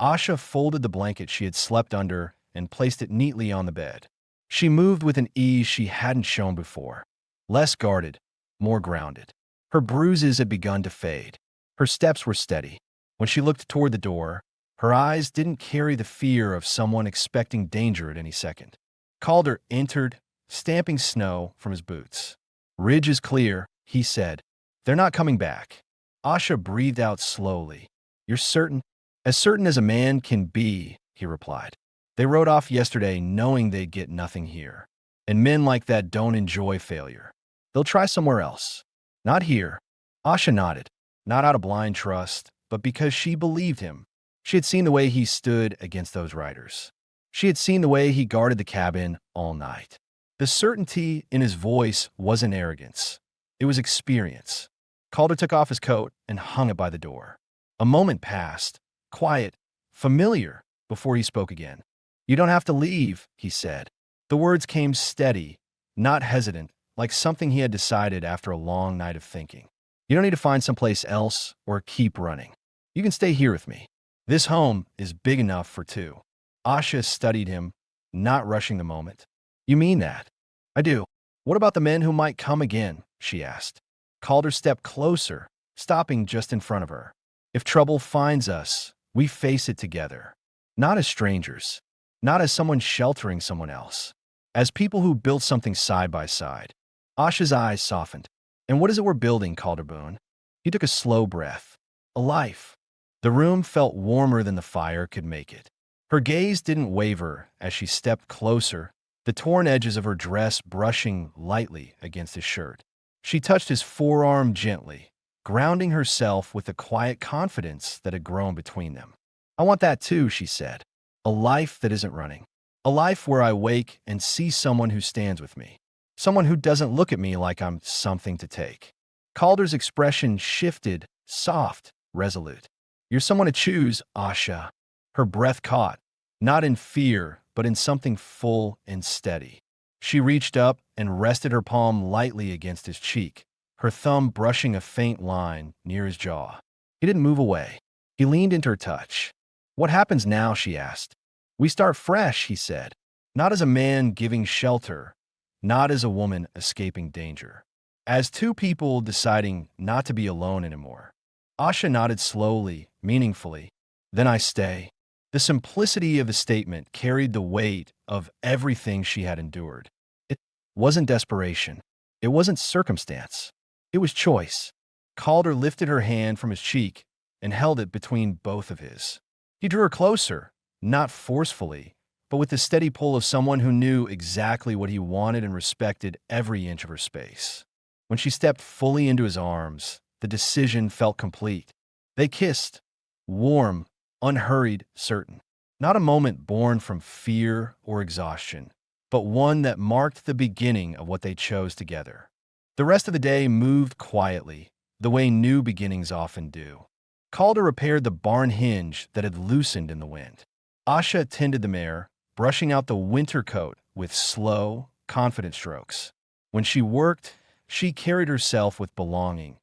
Asha folded the blanket she had slept under and placed it neatly on the bed. She moved with an ease she hadn't shown before. Less guarded, more grounded. Her bruises had begun to fade. Her steps were steady. When she looked toward the door, her eyes didn't carry the fear of someone expecting danger at any second. Calder entered, stamping snow from his boots. "Ridge is clear," he said. "They're not coming back." Asha breathed out slowly. "You're certain?" "As certain as a man can be," he replied. "They rode off yesterday knowing they'd get nothing here. And men like that don't enjoy failure. They'll try somewhere else. Not here." Asha nodded, not out of blind trust, but because she believed him. She had seen the way he stood against those riders. She had seen the way he guarded the cabin all night. The certainty in his voice wasn't arrogance. It was experience. Calder took off his coat and hung it by the door. A moment passed, quiet, familiar, before he spoke again. "You don't have to leave," he said. The words came steady, not hesitant, like something he had decided after a long night of thinking. "You don't need to find someplace else or keep running. You can stay here with me. This home is big enough for two." Asha studied him, not rushing the moment. "You mean that?" "I do." "What about the men who might come again?" she asked. Calder stepped closer, stopping just in front of her. "If trouble finds us, we face it together. Not as strangers, not as someone sheltering someone else. As people who built something side by side." Asha's eyes softened. "And what is it we're building, Calder Boone?" He took a slow breath. "A life." The room felt warmer than the fire could make it. Her gaze didn't waver as she stepped closer, the torn edges of her dress brushing lightly against his shirt. She touched his forearm gently, grounding herself with the quiet confidence that had grown between them. "I want that too," she said. "A life that isn't running. A life where I wake and see someone who stands with me. Someone who doesn't look at me like I'm something to take." Calder's expression shifted, soft, resolute. "You're someone to choose, Asha." Her breath caught, not in fear, but in something full and steady. She reached up and rested her palm lightly against his cheek, her thumb brushing a faint line near his jaw. He didn't move away. He leaned into her touch. "What happens now?" she asked. "We start fresh," he said. "Not as a man giving shelter, not as a woman escaping danger. As two people deciding not to be alone anymore." Asha nodded slowly, meaningfully. "Then I stay." The simplicity of the statement carried the weight of everything she had endured. It wasn't desperation. It wasn't circumstance. It was choice. Calder lifted her hand from his cheek and held it between both of his. He drew her closer, not forcefully, but with the steady pull of someone who knew exactly what he wanted and respected every inch of her space. When she stepped fully into his arms, the decision felt complete. They kissed, warm, unhurried, certain. Not a moment born from fear or exhaustion, but one that marked the beginning of what they chose together. The rest of the day moved quietly, the way new beginnings often do. Calder repaired the barn hinge that had loosened in the wind. Asha tended the mare, brushing out the winter coat with slow, confident strokes. When she worked, she carried herself with belonging,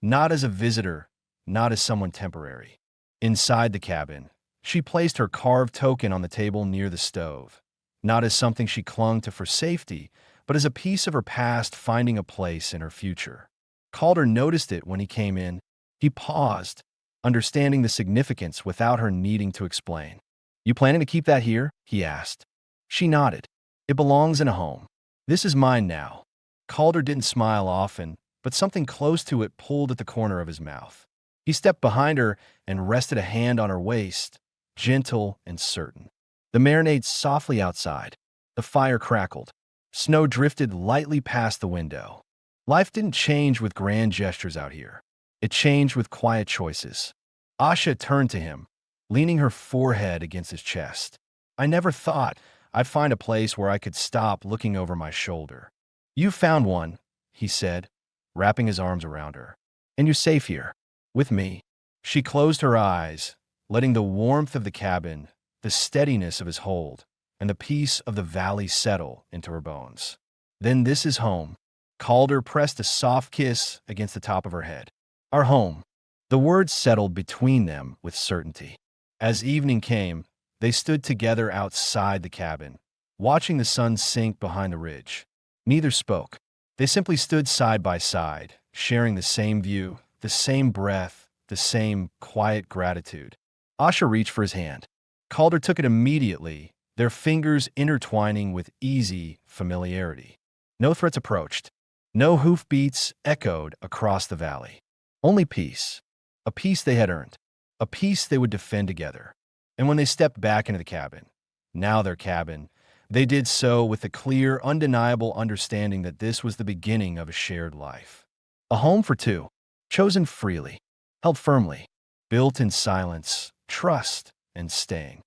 not as a visitor, not as someone temporary. Inside the cabin, she placed her carved token on the table near the stove, not as something she clung to for safety, but as a piece of her past finding a place in her future. Calder noticed it when he came in. He paused, understanding the significance without her needing to explain. You planning to keep that here? He asked. She nodded. It belongs in a home. This is mine now. Calder didn't smile often, but something close to it pulled at the corner of his mouth. He stepped behind her and rested a hand on her waist, gentle and certain. The marinade softly outside. The fire crackled. Snow drifted lightly past the window. Life didn't change with grand gestures out here. It changed with quiet choices. Asha turned to him, leaning her forehead against his chest. I never thought I'd find a place where I could stop looking over my shoulder. You found one, he said, wrapping his arms around her. And you're safe here, with me. She closed her eyes, letting the warmth of the cabin, the steadiness of his hold, and the peace of the valley settle into her bones. Then this is home. Calder pressed a soft kiss against the top of her head. Our home. The words settled between them with certainty. As evening came, they stood together outside the cabin, watching the sun sink behind the ridge. Neither spoke. They simply stood side by side, sharing the same view, the same breath, the same quiet gratitude. Asha reached for his hand. Calder took it immediately, their fingers intertwining with easy familiarity. No threats approached. No hoofbeats echoed across the valley. Only peace. A peace they had earned. A peace they would defend together. And when they stepped back into the cabin, now their cabin, they did so with the clear, undeniable understanding that this was the beginning of a shared life. A home for two, chosen freely, held firmly, built in silence, trust, and staying.